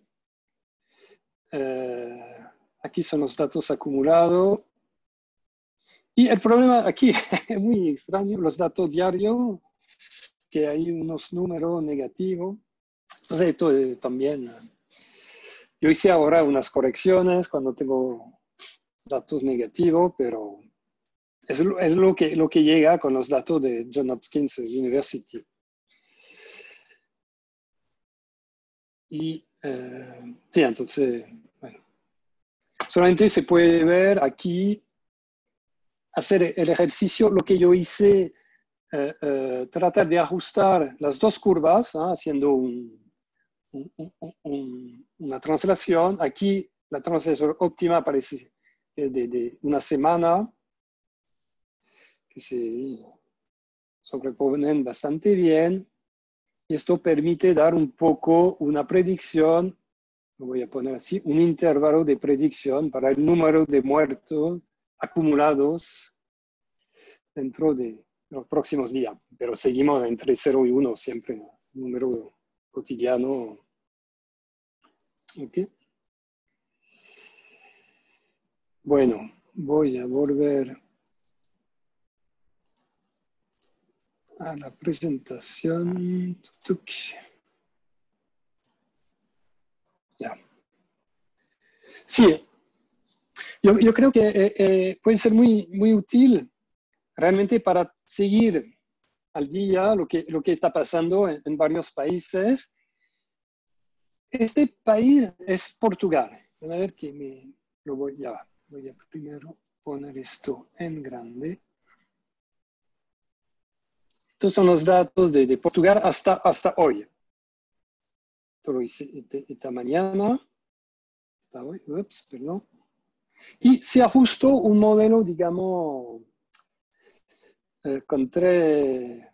Aquí son los datos acumulados. Y el problema aquí es muy extraño, los datos diarios, que hay unos números negativos. Entonces esto también, yo hice ahora unas correcciones cuando tengo datos negativos, pero es lo que llega con los datos de Johns Hopkins University. Y sí, entonces, bueno, solamente se puede ver aquí, hacer el ejercicio, lo que yo hice, tratar de ajustar las dos curvas, haciendo una translación. Aquí la translación óptima parece que es de una semana, que se sobreponen bastante bien. Y esto permite dar un poco una predicción, lo voy a poner así, un intervalo de predicción para el número de muertos acumulados dentro de los próximos días. Pero seguimos entre 0 y 1 siempre, número cotidiano. ¿Okay? Bueno, voy a volver a la presentación. Ya. Sí, yo creo que puede ser muy útil realmente para seguir al día lo que está pasando en varios países. Este país es Portugal. A ver que voy a primero poner esto en grande. Estos son los datos de Portugal hasta hoy. Esto lo hice esta mañana. Hasta hoy, perdón. Y se ajustó un modelo, digamos, con tres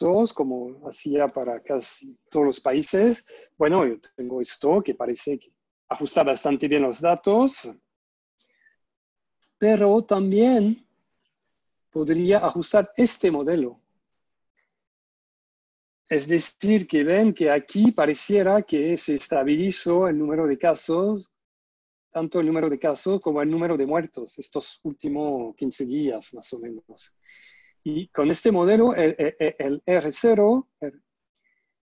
dos, como hacía para casi todos los países. Bueno, yo tengo esto que parece que ajusta bastante bien los datos, pero también podría ajustar este modelo. Es decir, que ven que aquí pareciera que se estabilizó el número de casos, tanto el número de casos como el número de muertos, estos últimos 15 días más o menos. Y con este modelo, el R0,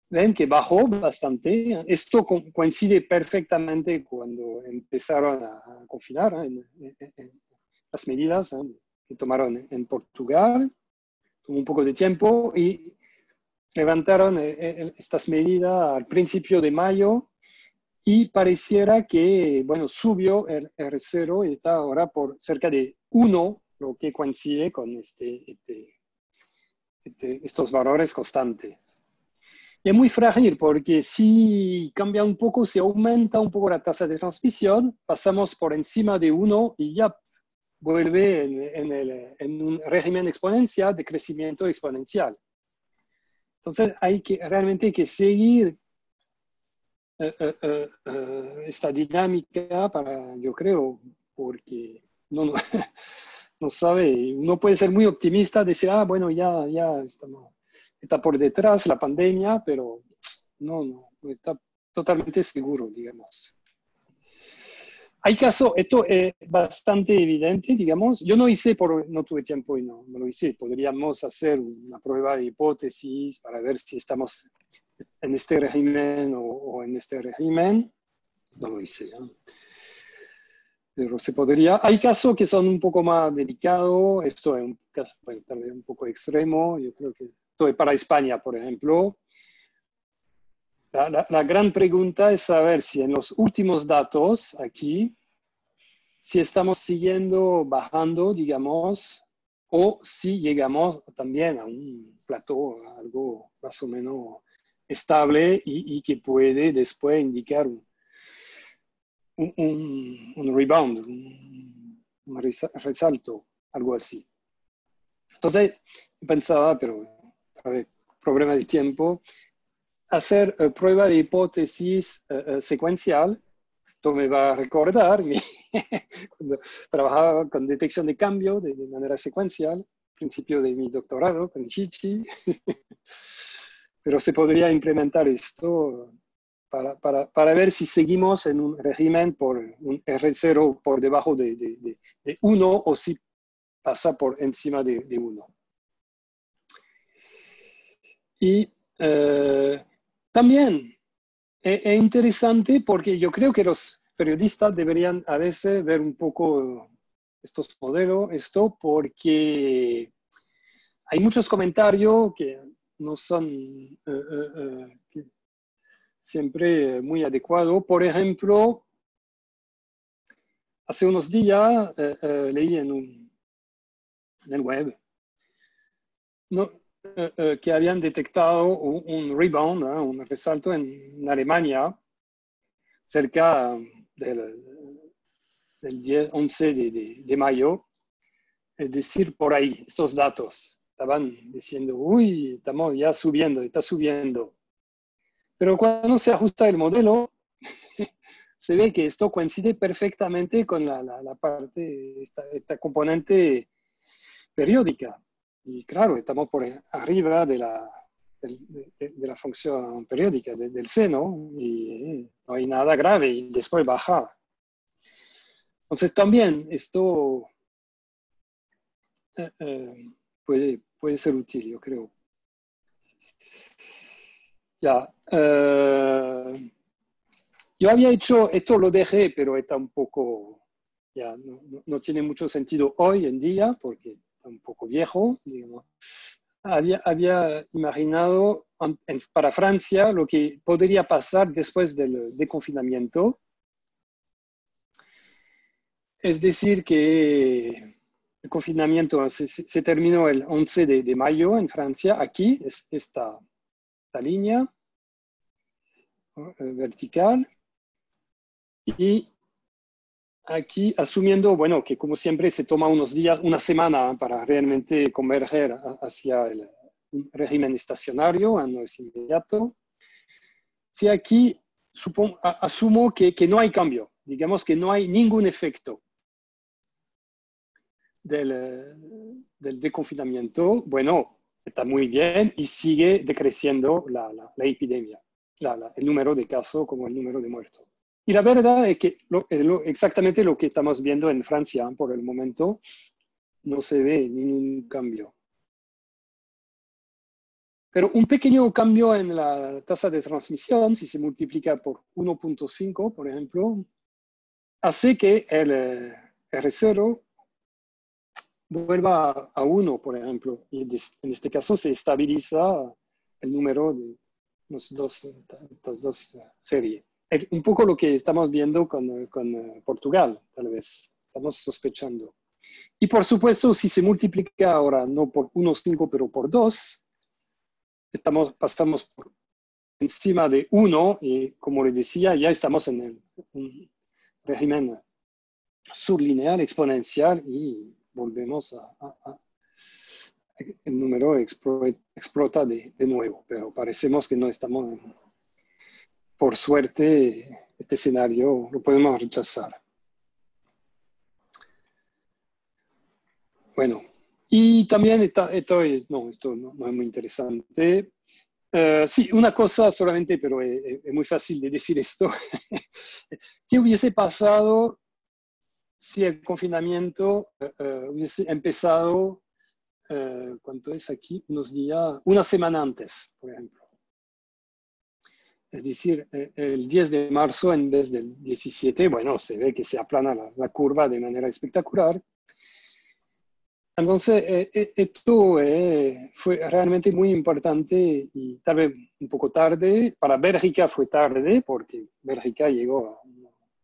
ven que bajó bastante. Esto coincide perfectamente cuando empezaron a confinar en las medidas que tomaron en Portugal. Tomó un poco de tiempo y levantaron estas medidas al principio de mayo y pareciera que, bueno, subió el R0 y está ahora por cerca de 1, lo que coincide con estos valores constantes. Y es muy frágil porque si cambia un poco, si aumenta un poco la tasa de transmisión, pasamos por encima de 1 y ya vuelve en un régimen exponencial de crecimiento exponencial. Entonces realmente hay que seguir esta dinámica para, yo creo, porque no sabe, uno puede ser muy optimista, decir, bueno, ya está por detrás la pandemia, pero no está totalmente seguro, digamos. Hay casos, esto es bastante evidente, digamos. Yo no tuve tiempo y no lo hice. Podríamos hacer una prueba de hipótesis para ver si estamos en este régimen o en este régimen. No lo hice, ¿no? Pero se podría. Hay casos que son un poco más delicados. Esto es un caso, bueno, tal vez un poco extremo. Yo creo que esto es para España, por ejemplo. La gran pregunta es saber si en los últimos datos aquí, si estamos bajando, digamos, o si llegamos también a un plató, algo más o menos estable y que puede después indicar un rebound, un resalto, algo así. Entonces, pensaba, pero a ver, problema de tiempo, hacer prueba de hipótesis secuencial. Esto me va a recordar cuando trabajaba con detección de cambio de manera secuencial, principio de mi doctorado con Chichi. Pero se podría implementar esto para ver si seguimos en un régimen por un R0 por debajo de 1 o si pasa por encima de 1. Y también es interesante porque yo creo que los periodistas deberían a veces ver un poco estos modelos, porque hay muchos comentarios que no son siempre muy adecuados. Por ejemplo, hace unos días leí en el web que habían detectado un rebound, un resalto en Alemania, cerca del 11 de mayo. Es decir, por ahí, estos datos estaban diciendo, uy, estamos ya subiendo, está subiendo. Pero cuando se ajusta el modelo, se ve que esto coincide perfectamente con la parte, esta componente periódica. Y claro, estamos por arriba de la función periódica del seno y no hay nada grave y después baja. Entonces también esto puede ser útil, yo creo. Ya. Yo había hecho, esto lo dejé, pero está un poco, ya no tiene mucho sentido hoy en día porque está un poco viejo, digamos. Había imaginado para Francia lo que podría pasar después del desconfinamiento. Es decir, que el confinamiento se terminó el 11 de mayo en Francia. Aquí es esta línea vertical. Y aquí, asumiendo, bueno, que como siempre se toma unos días, una semana para realmente converger hacia un régimen estacionario, no es inmediato. Si aquí asumo que no hay cambio, digamos que no hay ningún efecto del desconfinamiento, bueno, está muy bien y sigue decreciendo la epidemia, el número de casos como el número de muertos. Y la verdad es que exactamente lo que estamos viendo en Francia por el momento, no se ve ningún cambio. Pero un pequeño cambio en la tasa de transmisión, si se multiplica por 1.5, por ejemplo, hace que el R0 vuelva a 1, por ejemplo. Y en este caso se estabiliza el número de estas dos series. Un poco lo que estamos viendo con Portugal, tal vez. Estamos sospechando. Y por supuesto, si se multiplica ahora no por 1,5, pero por 2, pasamos por encima de 1 y, como les decía, ya estamos en un régimen sublineal exponencial y volvemos el número explota de nuevo, pero parecemos que no estamos, por suerte, este escenario lo podemos rechazar. Bueno, y también esto no es muy interesante. Sí, una cosa solamente, pero es muy fácil de decir esto. ¿Qué hubiese pasado si el confinamiento hubiese empezado, ¿cuánto es aquí? Unos días, una semana antes, por ejemplo. Es decir, el 10 de marzo en vez del 17, bueno, se ve que se aplana la curva de manera espectacular. Entonces, esto fue realmente muy importante y tal vez un poco tarde. Para Bélgica fue tarde, porque Bélgica llegó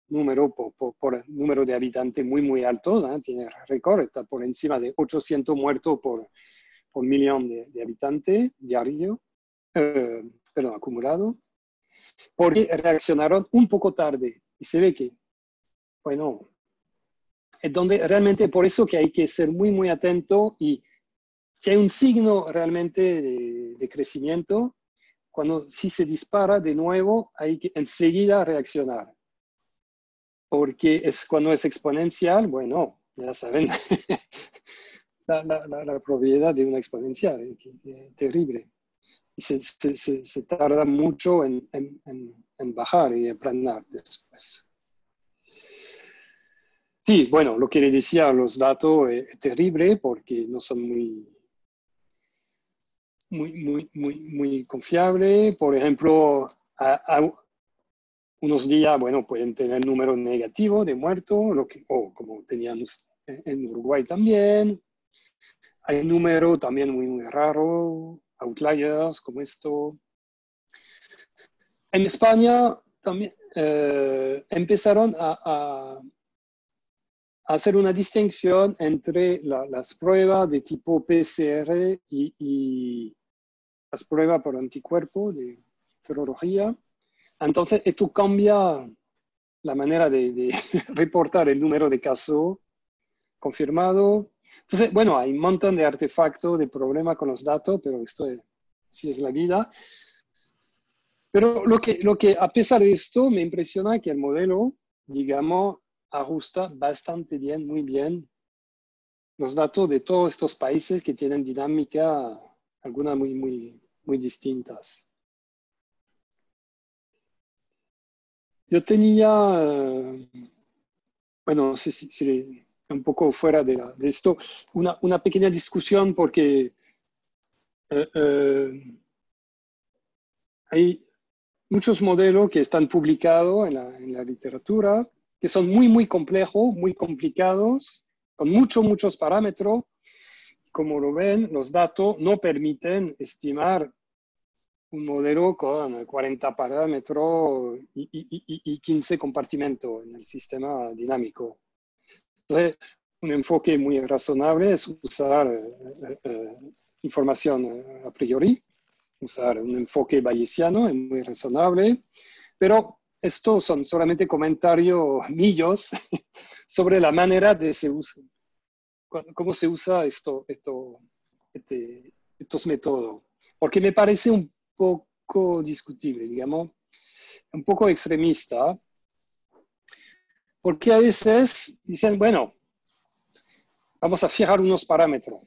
número por número de habitantes muy altos, tiene récord, está por encima de 800 muertos por millón de habitantes diario, perdón, acumulado, porque reaccionaron un poco tarde. Y se ve que, bueno, es donde realmente por eso que hay que ser muy atento, y si hay un signo realmente de crecimiento, cuando si se dispara de nuevo, hay que enseguida reaccionar. Porque cuando es exponencial, bueno, ya saben, la propiedad de una exponencial es terrible. Y se tarda mucho en bajar y aplanar después. Sí, bueno, lo que le decía, los datos es terrible porque no son muy confiables. Por ejemplo, unos días, bueno, pueden tener número negativo de muertos, o como teníamos en Uruguay también. Hay números también muy raros, outliers como esto. En España también empezaron a hacer una distinción entre las pruebas de tipo PCR y las pruebas por anticuerpo de serología. Entonces, esto cambia la manera de reportar el número de casos confirmados. Entonces, bueno, hay un montón de artefactos, de problemas con los datos, pero esto sí es la vida. Pero lo que a pesar de esto, me impresiona que el modelo, digamos, ajusta bastante bien, muy bien, los datos de todos estos países que tienen dinámica, algunas muy distintas. Yo tenía, bueno, no sé si un poco fuera de esto, una pequeña discusión porque hay muchos modelos que están publicados en la literatura, que son muy complejos, muy complicados, con muchos parámetros. Como lo ven, los datos no permiten estimar un modelo con 40 parámetros y 15 compartimentos en el sistema dinámico. Entonces, un enfoque muy razonable es usar información a priori, usar un enfoque bayesiano, es muy razonable, pero estos son solamente comentarios míos sobre la manera de cómo se usa estos métodos. Porque me parece un poco discutible, digamos, un poco extremista, porque a veces dicen, bueno, vamos a fijar unos parámetros,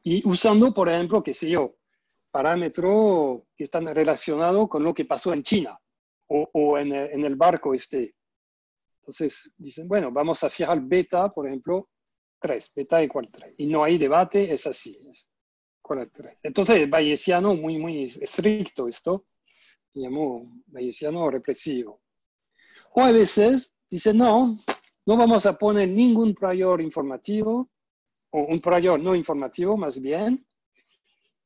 y usando, por ejemplo, qué sé yo, parámetros que están relacionados con lo que pasó en China, o en el barco este. Entonces dicen, bueno, vamos a fijar beta, por ejemplo, 3, beta igual 3. Y no hay debate, es así. Igual 3. Entonces, bayesiano muy estricto esto, digamos, bayesiano represivo. O a veces dicen, no vamos a poner ningún prior informativo, o un prior no informativo más bien.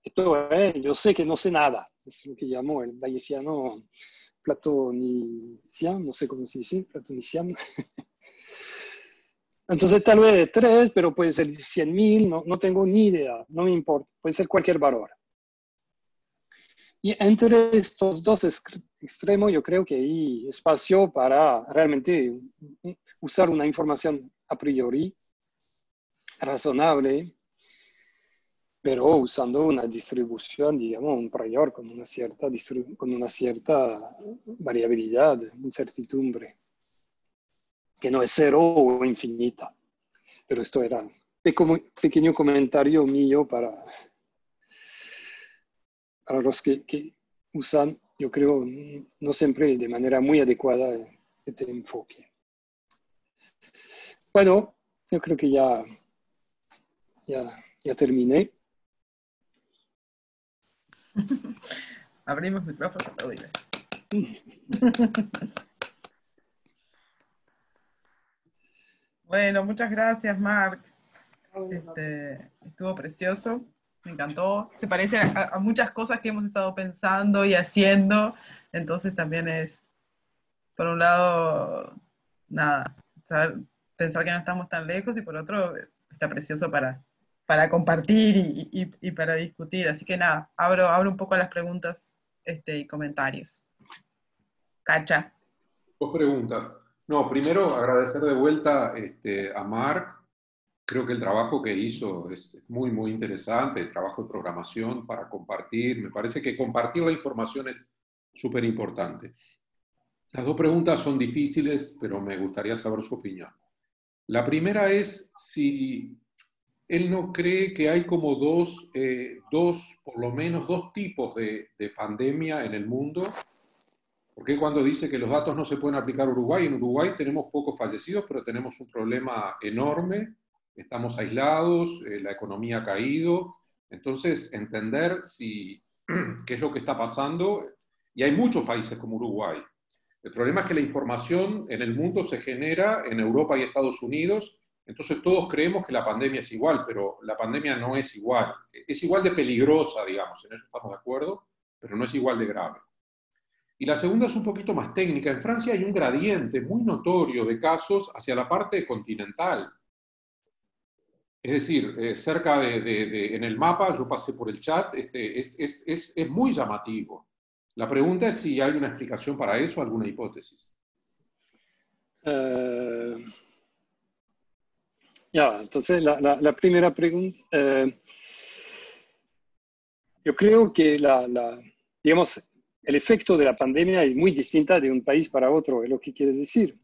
Esto yo sé que no sé nada. Es lo que llamo el bayesiano platoniciano, no sé cómo se dice, platoniciano. Entonces tal vez 3, pero puede ser 100.000, no tengo ni idea, no me importa, puede ser cualquier valor. Y entre estos dos extremos yo creo que hay espacio para realmente usar una información a priori razonable, pero usando una distribución, digamos, un prior con una cierta variabilidad, incertidumbre, que no es cero o infinita. Pero esto era un pequeño comentario mío para los que usan, yo creo, no siempre de manera muy adecuada este enfoque. Bueno, yo creo que ya terminé. Abrimos micrófonos, aplaudibles. Bueno, muchas gracias, Marc. Estuvo precioso, me encantó. Se parece a muchas cosas que hemos estado pensando y haciendo. Entonces también es, por un lado, nada, pensar que no estamos tan lejos y por otro está precioso para compartir y para discutir. Así que nada, abro un poco las preguntas y comentarios. Cacha. Dos preguntas. No, primero agradecer de vuelta a Marc. Creo que el trabajo que hizo es muy, muy interesante, el trabajo de programación para compartir. Me parece que compartir la información es súper importante. Las dos preguntas son difíciles, pero me gustaría saber su opinión. La primera es si él no cree que hay como por lo menos dos tipos de pandemia en el mundo. Porque cuando dice que los datos no se pueden aplicar a Uruguay, en Uruguay tenemos pocos fallecidos, pero tenemos un problema enorme, estamos aislados, la economía ha caído, entonces entender qué es lo que está pasando, y hay muchos países como Uruguay. El problema es que la información en el mundo se genera en Europa y Estados Unidos, entonces todos creemos que la pandemia es igual, pero la pandemia no es igual de peligrosa, digamos, en eso estamos de acuerdo, pero no es igual de grave. Y la segunda es un poquito más técnica. En Francia hay un gradiente muy notorio de casos hacia la parte continental. Es decir, cerca en el mapa, yo pasé por el chat, es muy llamativo. La pregunta es si hay una explicación para eso, alguna hipótesis. Entonces la primera pregunta, yo creo que digamos, el efecto de la pandemia es muy distinta de un país para otro, es lo que quieres decir.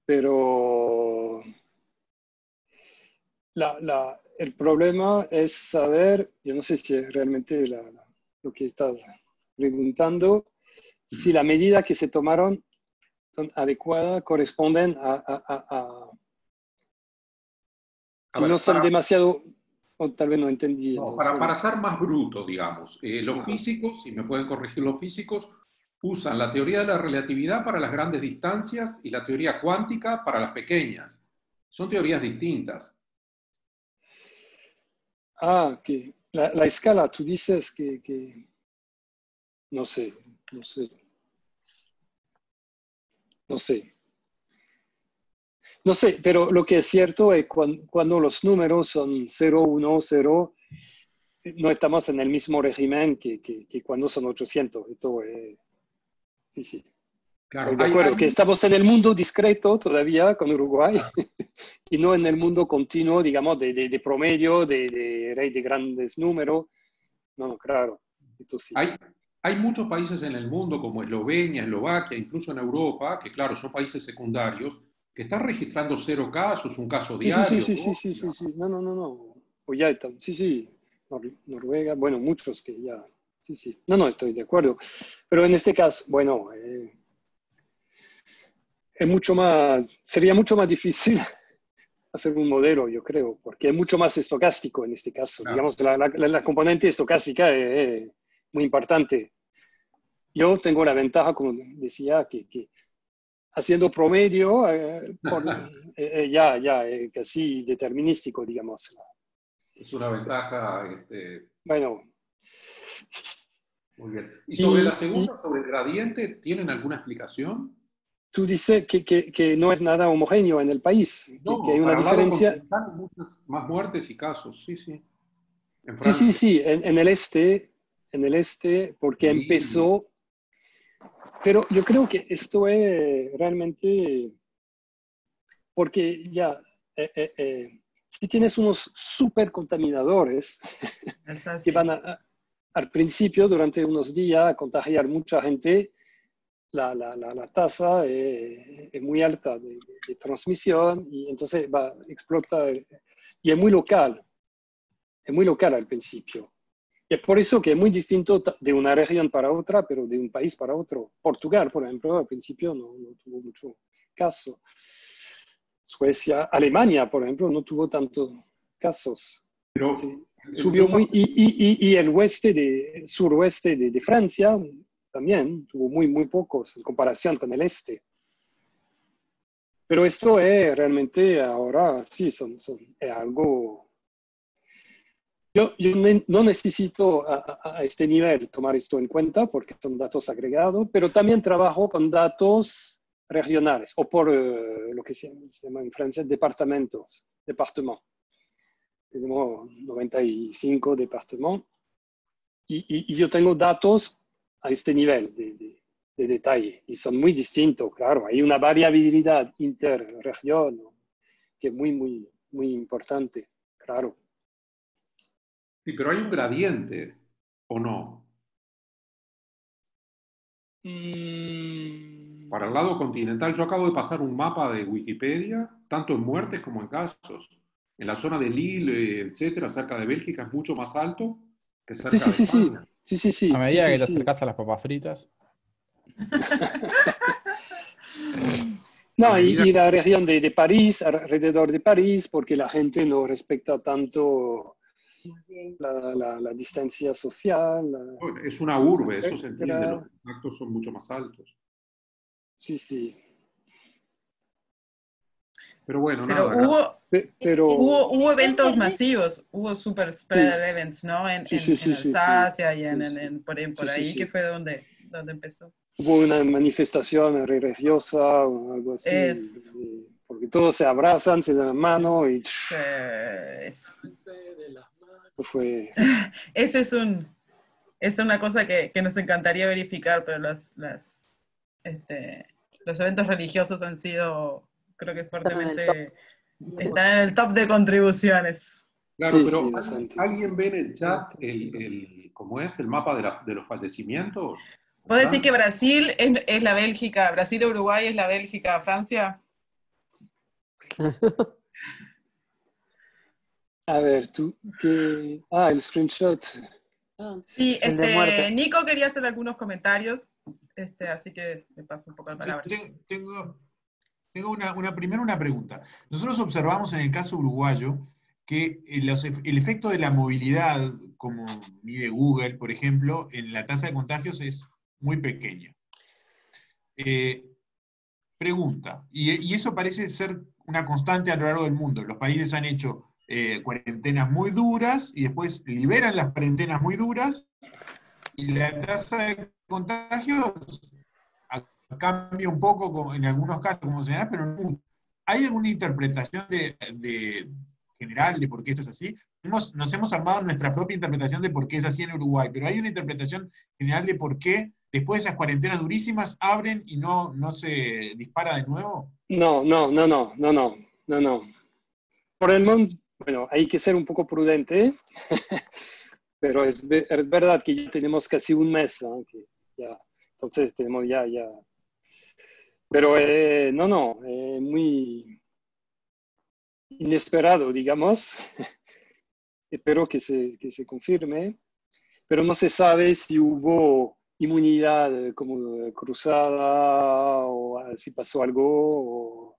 Pero el problema es saber, yo no sé si es realmente lo que estás preguntando, si las medidas que se tomaron son adecuadas, corresponden si no son demasiado, o tal vez no entendí. No, para ser más bruto, digamos, los físicos, si me pueden corregir los físicos, usan la teoría de la relatividad para las grandes distancias y la teoría cuántica para las pequeñas. Son teorías distintas. Que la escala, tú dices que no sé. No sé, pero lo que es cierto es cuando los números son 0, 1, 0, no estamos en el mismo régimen que cuando son 800. Esto es, sí. Claro, Estoy de acuerdo, que estamos en el mundo discreto todavía con Uruguay y no en el mundo continuo, digamos, de promedio, de grandes números. No, claro, esto sí. Hay muchos países en el mundo como Eslovenia, Eslovaquia, incluso en Europa, que claro, son países secundarios, que están registrando 0 casos, un caso diario. Sí. No. Pues ya están, sí. Noruega, bueno, muchos que ya, sí. No, estoy de acuerdo. Pero en este caso, bueno, sería mucho más difícil hacer un modelo, yo creo, porque es mucho más estocástico en este caso. Claro. Digamos, la componente estocástica es muy importante. Yo tengo la ventaja, como decía, que haciendo promedio, casi determinístico, digamos. Es una ventaja. Bueno. Muy bien. ¿Y sobre la segunda, sobre el gradiente, tienen alguna explicación? Tú dices que no es nada homogéneo en el país, no, que hay una diferencia. Hay muchas más muertes y casos, sí. En Francia. Sí, en el este, porque empezó. Pero yo creo que esto es realmente porque ya, si tienes unos supercontaminadores que van al principio, durante unos días, a contagiar mucha gente, la tasa es muy alta de transmisión y entonces explota. Y es muy local al principio. Y es por eso que es muy distinto de una región para otra, pero de un país para otro. Portugal, por ejemplo, al principio no tuvo mucho caso. Suecia, Alemania, por ejemplo, no tuvo tantos casos. Pero, sí. Subió muy, y el suroeste de Francia también tuvo muy pocos en comparación con el este. Pero esto es realmente ahora, sí, es algo. Yo no necesito a este nivel tomar esto en cuenta porque son datos agregados, pero también trabajo con datos regionales o por lo que se llama en francés departamentos, departement. Tenemos 95 departamentos y yo tengo datos a este nivel de detalle y son muy distintos, claro. Hay una variabilidad interregión que es muy importante, claro. Sí, pero hay un gradiente, ¿o no? Para el lado continental, yo acabo de pasar un mapa de Wikipedia, tanto en muertes como en casos. En la zona de Lille, etcétera, cerca de Bélgica, es mucho más alto que Sí, cerca sí, de sí, sí, España. sí, sí, sí, A sí, medida sí, que te sí. acercás a las papas fritas. A No, medida y la región de París, alrededor de París, porque la gente no respeta tanto la distancia social, bueno, es una urbe, eso se entiende, los etcétera. contactos son mucho más altos. Sí, sí. Pero bueno, Pero nada, gracias. Pero hubo eventos masivos, hubo super spreader sí, events, ¿no? sí, sí, sí, En sí, sí, Alsacia y sí, sí, por sí, sí, ahí, que sí. fue donde empezó. Hubo una manifestación religiosa o algo así, Es, porque todos se abrazan, se dan la mano y es- fue... ese es una cosa que nos encantaría verificar, pero los eventos religiosos han sido, creo que Están en el top. fuertemente, están en el top de contribuciones. Claro, Sí, pero sí, bastante. ¿alguien ve en el chat ¿cómo es? El mapa de los fallecimientos? ¿Vos decís que Francia. Brasil es la Bélgica, Brasil o Uruguay es la Bélgica, Francia? A ver, tú, ¿qué? Ah, el screenshot. Sí, El de muerte. Nico quería hacer algunos comentarios, así que le paso un poco la palabra. Tengo primero una pregunta. Nosotros observamos en el caso uruguayo que el efecto de la movilidad, como mide Google, por ejemplo, en la tasa de contagios es muy pequeña. Pregunta, y eso parece ser una constante a lo largo del mundo. Los países han hecho cuarentenas muy duras y después liberan las cuarentenas muy duras y la tasa de contagios cambia un poco en algunos casos, como señalás, pero no mucho. ¿Hay alguna interpretación general de por qué esto es así? Nos hemos armado nuestra propia interpretación de por qué es así en Uruguay, pero hay una interpretación general de por qué después de esas cuarentenas durísimas abren y no se dispara de nuevo. No, no, no, no, no, no, no, no. Por el mundo, bueno, hay que ser un poco prudente, pero es verdad que ya tenemos casi un mes, ¿no? Que ya, entonces tenemos ya. Pero no, muy inesperado, digamos. Espero que se confirme, pero no se sabe si hubo inmunidad como cruzada o si pasó algo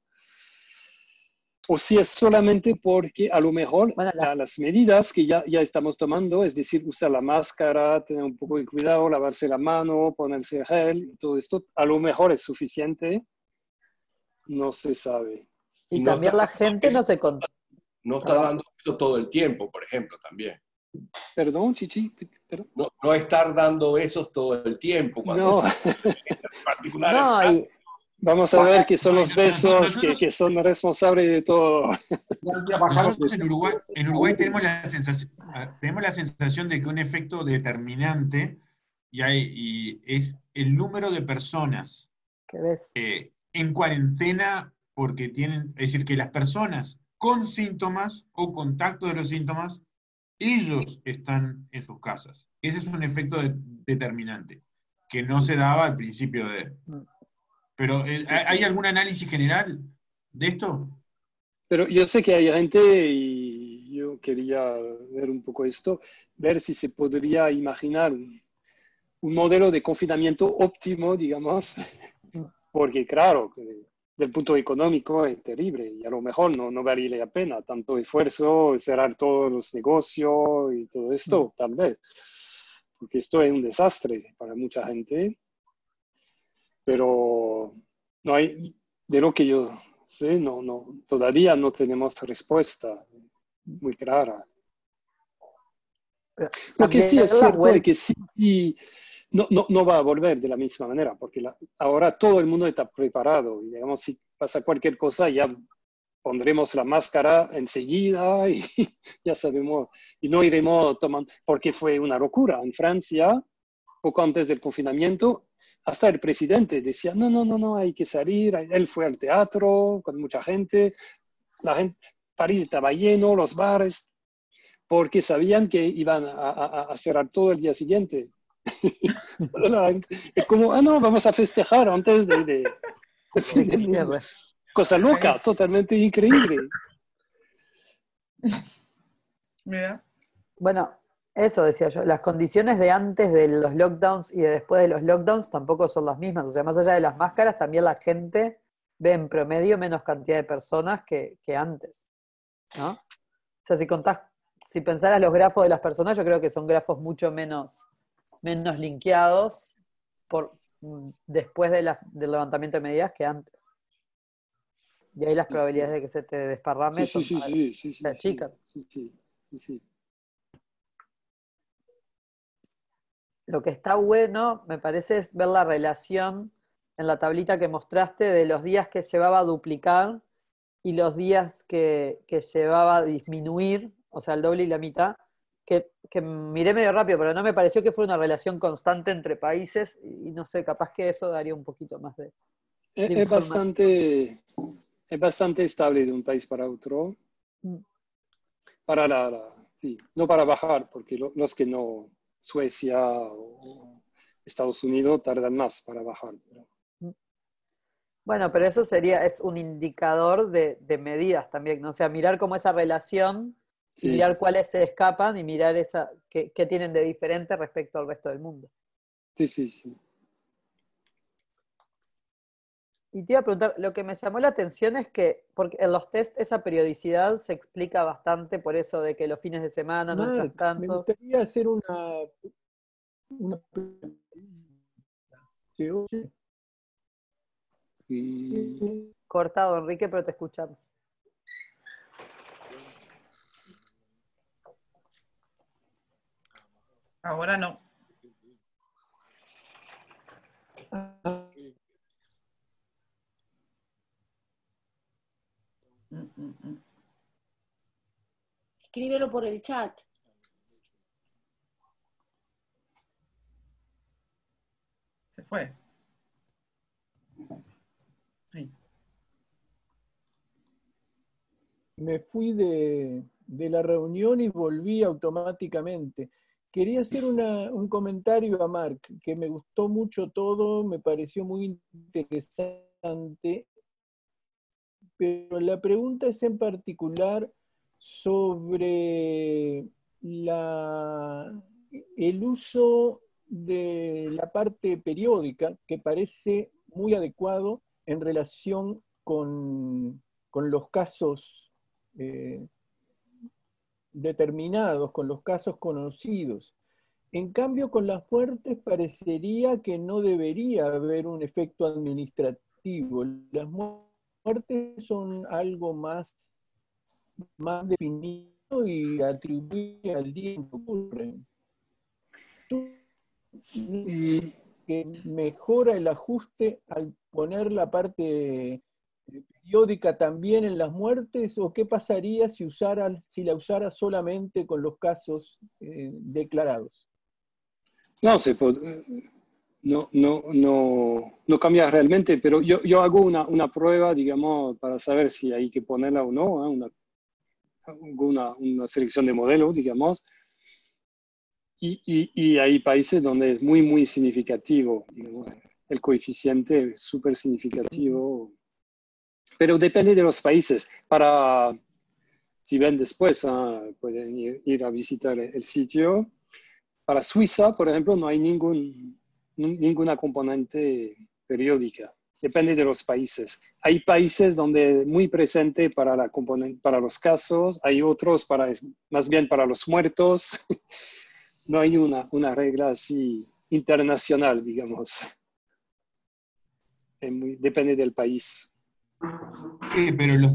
o si es solamente porque a lo mejor Bueno, las medidas que ya estamos tomando, es decir, usar la máscara, tener un poco de cuidado, lavarse la mano, ponerse gel, todo esto a lo mejor es suficiente, no se sabe. y No está también la dando gente no eso, se con... no está Perdón. dando eso todo el tiempo, por ejemplo, también. Perdón, Chichi, perdón. No estar dando esos todo el tiempo, cuando No, eso en particular en No, y vamos a ver qué son No, los besos que son responsables de todo. Francia bajaron nosotros de en Uruguay tenemos la sensación de que un efecto determinante y es el número de personas ¿qué ves? en cuarentena porque es decir, que las personas con síntomas o contacto de los síntomas, ellos están en sus casas. Ese es un efecto determinante que no se daba al principio de... Pero, ¿hay algún análisis general de esto? Pero yo sé que hay gente y yo quería ver un poco esto, ver si se podría imaginar un modelo de confinamiento óptimo, digamos, porque claro, del punto económico es terrible y a lo mejor no vale la pena tanto esfuerzo, cerrar todos los negocios y todo esto, tal vez, porque esto es un desastre para mucha gente, pero no hay, de lo que yo sé, todavía no tenemos respuesta muy clara. Pero Lo que sí también es la cierto es vuelta, que sí, no va a volver de la misma manera, porque ahora todo el mundo está preparado. Y digamos, si pasa cualquier cosa, ya pondremos la máscara enseguida y ya sabemos, y no iremos tomando, porque fue una locura. En Francia, poco antes del confinamiento, hasta el presidente decía, no, hay que salir. Él fue al teatro con mucha gente, París estaba lleno, los bares, porque sabían que iban a cerrar todo el día siguiente. Es como, no, vamos a festejar antes del fin de que del mundo. cierre. Cosa loca, Es- totalmente increíble. Mira, Bueno, eso decía yo, las condiciones de antes de los lockdowns y de después de los lockdowns tampoco son las mismas. O sea, más allá de las máscaras, también la gente ve en promedio menos cantidad de personas que antes, ¿no? O sea, si pensaras los grafos de las personas, yo creo que son grafos mucho menos linkeados después del levantamiento de medidas que antes. Y ahí las probabilidades de que se te desparrame Sí, se achican. sí. Lo que está bueno, me parece, es ver la relación en la tablita que mostraste de los días que llevaba a duplicar y los días que llevaba a disminuir, o sea, el doble y la mitad, que miré medio rápido, pero no me pareció que fuera una relación constante entre países y no sé, capaz que eso daría un poquito más de Es, es información. bastante, es bastante estable de un país para otro. Para sí, no para bajar, porque los que no, Suecia o Estados Unidos tardan más para bajar. Bueno, pero eso es un indicador de medidas también, ¿no? O sea, mirar cómo esa relación y Sí, mirar cuáles se escapan y mirar qué tienen de diferente respecto al resto del mundo. sí. Y te iba a preguntar, lo que me llamó la atención es que, porque en los test esa periodicidad se explica bastante por eso de que los fines de semana no entras Marc, me tanto. gustaría hacer una pregunta. ¿Se oye? Y, Cortado, Enrique, pero te escuchamos. ahora no. Escríbelo por el chat. Se fue. Ahí. Me fui de la reunión y volví automáticamente. Quería hacer un comentario a Marc, que me gustó mucho todo, me pareció muy interesante, pero la pregunta es en particular sobre el uso de la parte periódica, que parece muy adecuado en relación con los casos determinados, con los casos conocidos. En cambio, con las muertes parecería que no debería haber un efecto administrativo. Las muertes son algo más definido y atribuido al día en que ocurren. ¿Tú y, que mejora el ajuste al poner la parte periódica también en las muertes, o qué pasaría si la usara solamente con los casos declarados? no, no cambia realmente, pero yo hago una prueba, digamos, para saber si hay que ponerla o no, una selección de modelos, digamos, y hay países donde es muy significativo, digamos, el coeficiente es súper significativo, pero depende de los países. Si ven después, pueden ir a visitar el sitio. Para Suiza, por ejemplo, no hay ninguna componente periódica. Depende de los países. Hay países donde es muy presente para los casos, hay otros más bien para los muertos. No hay una regla así internacional, digamos. Depende del país. Pero los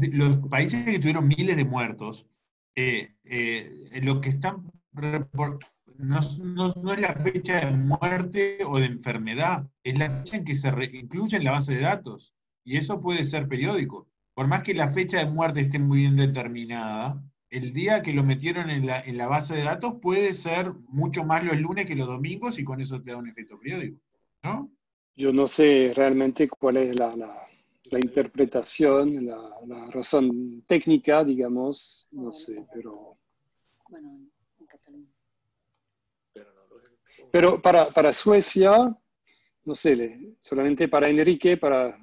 países que tuvieron miles de muertos, lo que están no es la fecha de muerte o de enfermedad, es la fecha en que se incluye en la base de datos. Y eso puede ser periódico. Por más que la fecha de muerte esté muy bien determinada, el día que lo metieron en la base de datos puede ser mucho más los lunes que los domingos y con eso te da un efecto periódico, ¿no? Yo no sé realmente cuál es la interpretación, la razón técnica, digamos, no sé, pero... Bueno, en Cataluña. Pero para Suecia, no sé, solamente para Enrique, para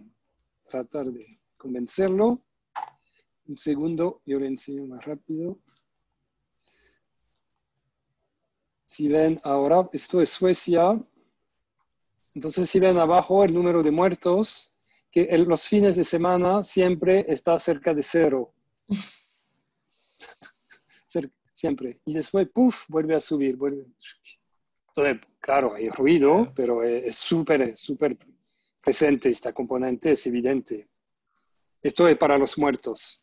tratar de convencerlo. Un segundo, yo le enseño más rápido. Si ven ahora, esto es Suecia. Entonces, si ven abajo el número de muertos, que los fines de semana siempre está cerca de 0. Siempre. Y después, puff, vuelve a subir. Entonces, claro, hay ruido, pero es súper presente esta componente, es evidente. Esto es para los muertos.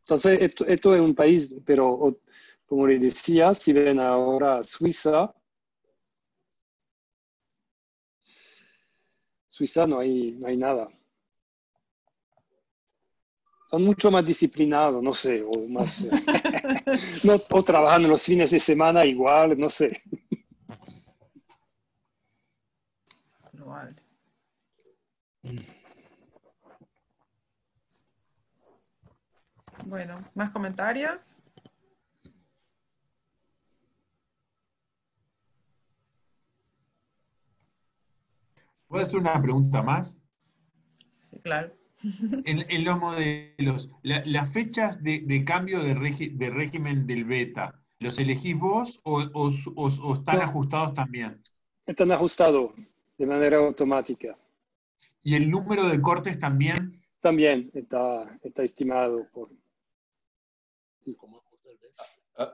Entonces, esto es un país, pero como les decía, si ven ahora Suiza no hay nada. Son mucho más disciplinados, no sé, o más, o trabajan los fines de semana igual, no sé. Probable. Bueno, ¿más comentarios? ¿Puedo hacer una pregunta más? Sí, claro. En los modelos, las fechas de cambio de régimen del beta, ¿los elegís vos o están No, ajustados también? están ajustados de manera automática. ¿Y el número de cortes también? También está estimado por... Sí.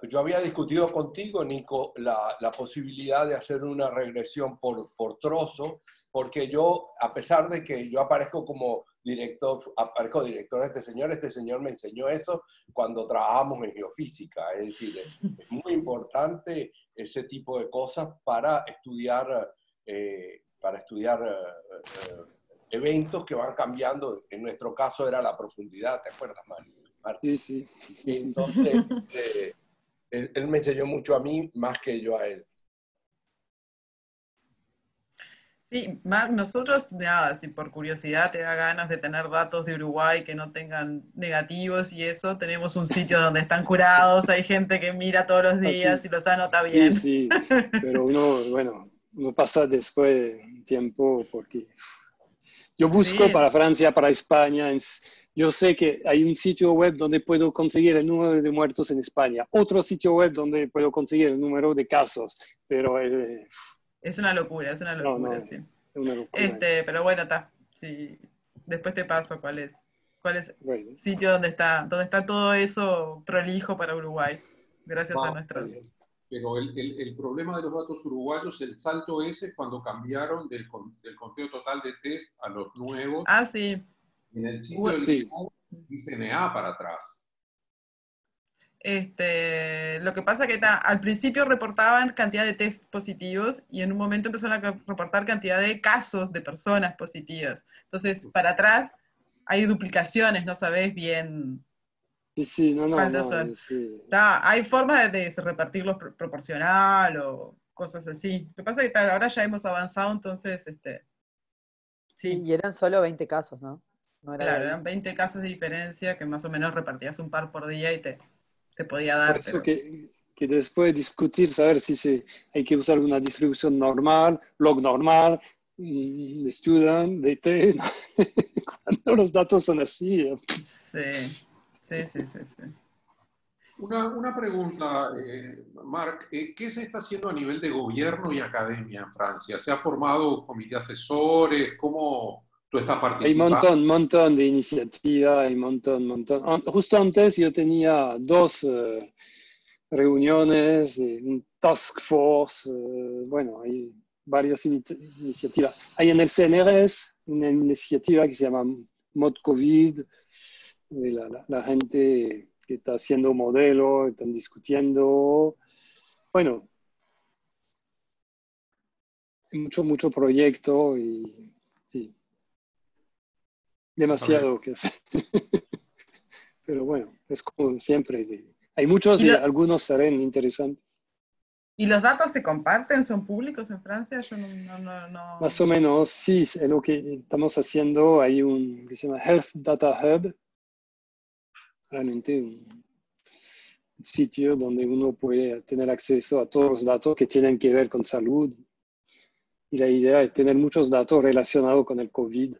Yo había discutido contigo, Nico, la posibilidad de hacer una regresión por trozo, porque yo, a pesar de que yo aparezco director de este señor me enseñó eso cuando trabajamos en geofísica. Es decir, es muy importante ese tipo de cosas para estudiar eventos que van cambiando. En nuestro caso era la profundidad, ¿te acuerdas, Mario? Sí. Entonces, él me enseñó mucho a mí más que yo a él. Sí, Marc, nosotros, nada, si por curiosidad te da ganas de tener datos de Uruguay que no tengan negativos y eso, tenemos un sitio donde están curados, hay gente que mira todos los días y los anota bien. Sí, pero uno pasa después un tiempo porque yo busco Sí. para Francia, para España. Yo sé que hay un sitio web donde puedo conseguir el número de muertos en España, otro sitio web donde puedo conseguir el número de casos, pero es una locura, sí. es una locura. Pero bueno, está. Sí. Después te paso cuál es Bueno. sitio donde está todo eso prolijo para Uruguay, gracias a nuestros. Pero el problema de los datos uruguayos, el salto ese es cuando cambiaron del conteo total de test a los nuevos. Ah, sí. En el sitio del dice NA para atrás. Lo que pasa que al principio reportaban cantidad de test positivos y en un momento empezaron a reportar cantidad de casos de personas positivas. Entonces, para atrás hay duplicaciones, no sabés bien cuántos son. Sí. Hay formas de repartirlos proporcional o cosas así. Lo que pasa es que ahora ya hemos avanzado, entonces, sí. Y eran solo 20 casos, ¿no? Claro, eran 20 casos de diferencia que más o menos repartías un par por día y te podía dar. Por eso que después discutir, saber si hay que usar una distribución normal, log normal, student, DT, cuando los datos son así. Sí. Una pregunta, Marc, ¿qué se está haciendo a nivel de gobierno y academia en Francia? ¿Se ha formado comité asesores? ¿Cómo tú estás participando? Hay un montón de iniciativas, hay un montón. Justo antes yo tenía 2 reuniones, un task force, hay varias iniciativas. Hay en el CNRS una iniciativa que se llama Mod COVID, la gente que está haciendo modelo, están discutiendo. Bueno, mucho proyecto y sí, demasiado que hacer. Pero bueno, es como siempre. Hay muchos y algunos serán interesantes. ¿Y los datos se comparten? ¿Son públicos en Francia? Yo no. Más o menos, sí, es lo que estamos haciendo. Hay un que se llama Health Data Hub, realmente un sitio donde uno puede tener acceso a todos los datos que tienen que ver con salud. Y la idea es tener muchos datos relacionados con el COVID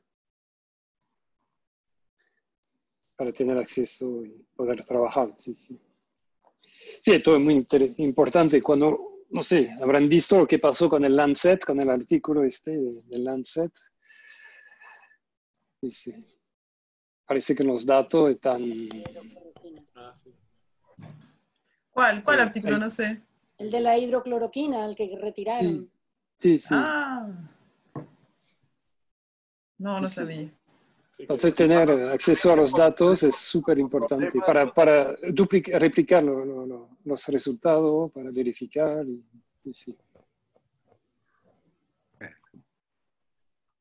para tener acceso y poder trabajar. Sí, sí. Sí, esto es muy importante. Cuando, no sé, habrán visto lo que pasó con el Lancet, con el artículo del Lancet. Sí, sí. Parece que los datos están... ¿Cuál artículo? No sé. El de la hidrocloroquina, el que retiraron. Sí, sí. Ah. No sabía. Entonces, tener acceso a los datos es súper importante para replicar los resultados, para verificar. Sí.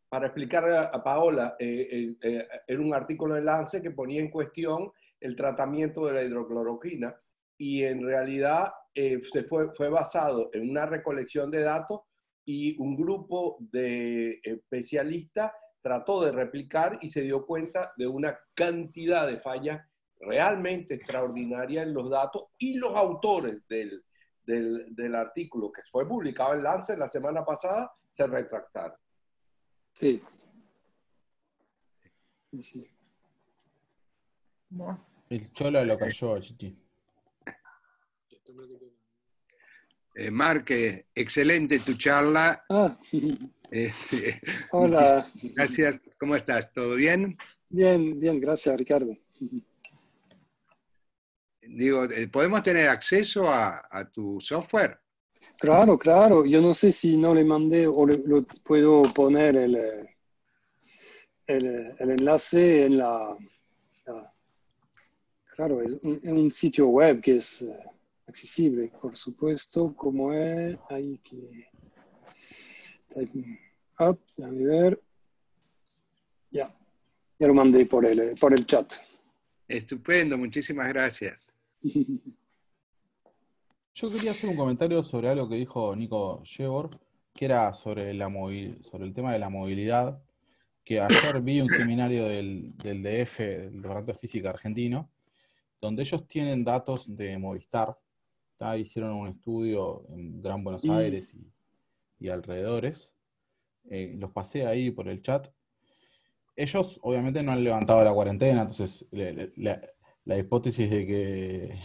Para explicar a Paola, era un artículo de Lance que ponía en cuestión el tratamiento de la hidrocloroquina y en realidad fue basado en una recolección de datos y un grupo de especialistas trató de replicar y se dio cuenta de una cantidad de fallas realmente extraordinarias en los datos, y los autores del artículo que fue publicado en Lancet la semana pasada se retractaron. Sí. Sí. El Cholo lo cayó, Chichi. Marc, excelente tu charla. Hola. Gracias. ¿Cómo estás? ¿Todo bien? Bien, gracias, Ricardo. Digo, ¿podemos tener acceso a tu software? Claro. Yo no sé si no le mandé o lo puedo poner el enlace en Claro, es un sitio web que es accesible, por supuesto, como es... Hay que... Type up, déjame ver. Ya lo mandé por el chat. Estupendo, muchísimas gracias. Yo quería hacer un comentario sobre algo que dijo Nico Yebor, que era sobre el tema de la movilidad, que ayer vi un seminario del DF, del Departamento de Física Argentino, donde ellos tienen datos de Movistar. Hicieron un estudio en Gran Buenos Aires y alrededores. Los pasé ahí por el chat. Ellos obviamente no han levantado la cuarentena, entonces la hipótesis de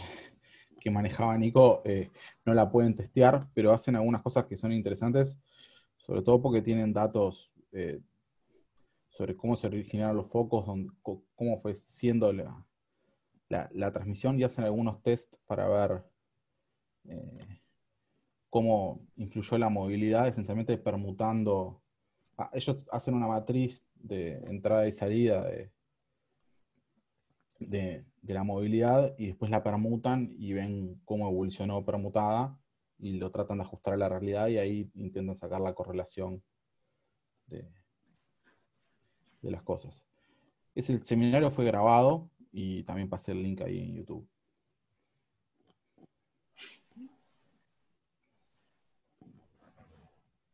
que manejaba Nico no la pueden testear, pero hacen algunas cosas que son interesantes, sobre todo porque tienen datos sobre cómo se originaron los focos, cómo fue siendo la transmisión, y hacen algunos test para ver cómo influyó la movilidad, esencialmente permutando. Ellos hacen una matriz de entrada y salida de la movilidad y después la permutan y ven cómo evolucionó permutada y lo tratan de ajustar a la realidad, y ahí intentan sacar la correlación de las cosas. Ese seminario fue grabado y también pasé el link ahí en YouTube.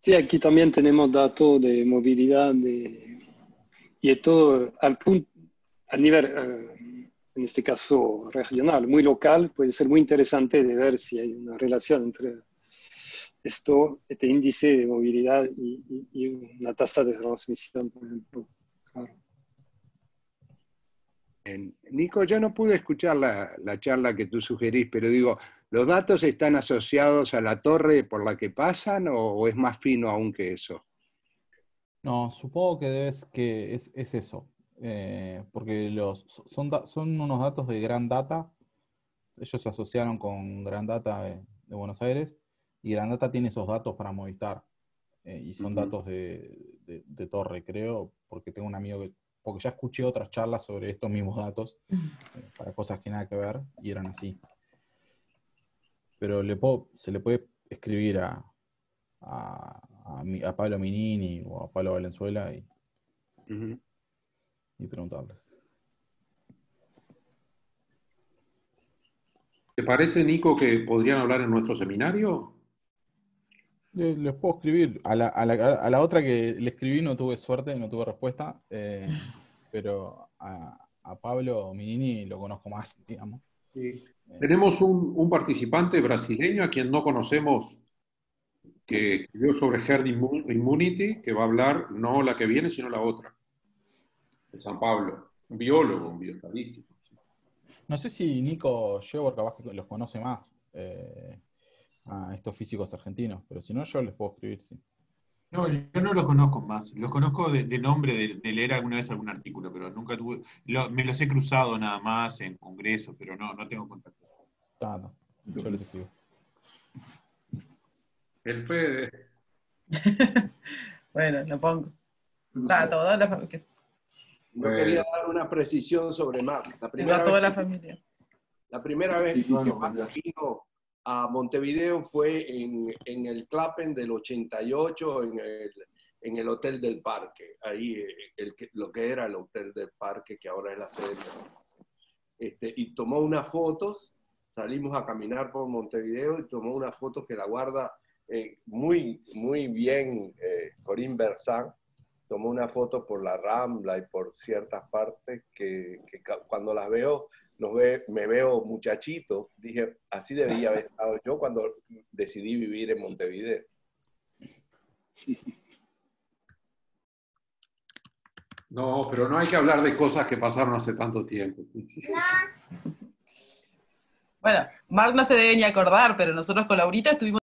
Sí, aquí también tenemos datos de movilidad y todo a nivel, en este caso regional, muy local. Puede ser muy interesante de ver si hay una relación entre este índice de movilidad y una tasa de transmisión, por ejemplo. Claro. Nico, yo no pude escuchar la charla que tú sugerís, pero digo, ¿los datos están asociados a la torre por la que pasan o es más fino aún que eso? No, supongo que es eso, porque son unos datos de Gran Data. Ellos se asociaron con Gran Data de Buenos Aires, y Gran Data tiene esos datos para Movistar, y son datos de torre, creo, porque tengo un amigo que porque ya escuché otras charlas sobre estos mismos datos, para cosas que nada que ver, y eran así. Pero se le puede escribir a Pablo Minini o a Pablo Valenzuela y preguntarles. ¿Te parece, Nico, que podrían hablar en nuestro seminario? Les puedo escribir. A la otra que le escribí no tuve suerte, no tuve respuesta, pero a Pablo Minini lo conozco más, digamos. Sí. Tenemos un participante brasileño a quien no conocemos, que escribió sobre herd immunity, que va a hablar no la que viene, sino la otra, de San Pablo, un biólogo, un bioestadístico. No sé si Nico Shevor capaz que los conoce más, a estos físicos argentinos, pero si no, yo les puedo escribir, sí. No, yo no los conozco más. Los conozco de nombre, de leer alguna vez algún artículo, pero nunca tuve. Me los he cruzado nada más en congresos, pero no tengo contacto. No, yo les escribo. El Fede. Bueno, lo pongo. Toda la familia. Yo quería dar una precisión sobre Marc. La familia. La primera vez que Marc vino a Montevideo fue en el Clapen del 88, en el Hotel del Parque, ahí lo que era el Hotel del Parque, que ahora es la sede y tomó unas fotos, salimos a caminar por Montevideo y tomó unas fotos que la guarda muy, muy bien Corinne Berzán. Tomó una foto por la Rambla y por ciertas partes que cuando las veo, me veo muchachito. Dije, así debía haber estado yo cuando decidí vivir en Montevideo. No, pero no hay que hablar de cosas que pasaron hace tanto tiempo. Bueno, Marc no se debe ni acordar, pero nosotros con Laurita estuvimos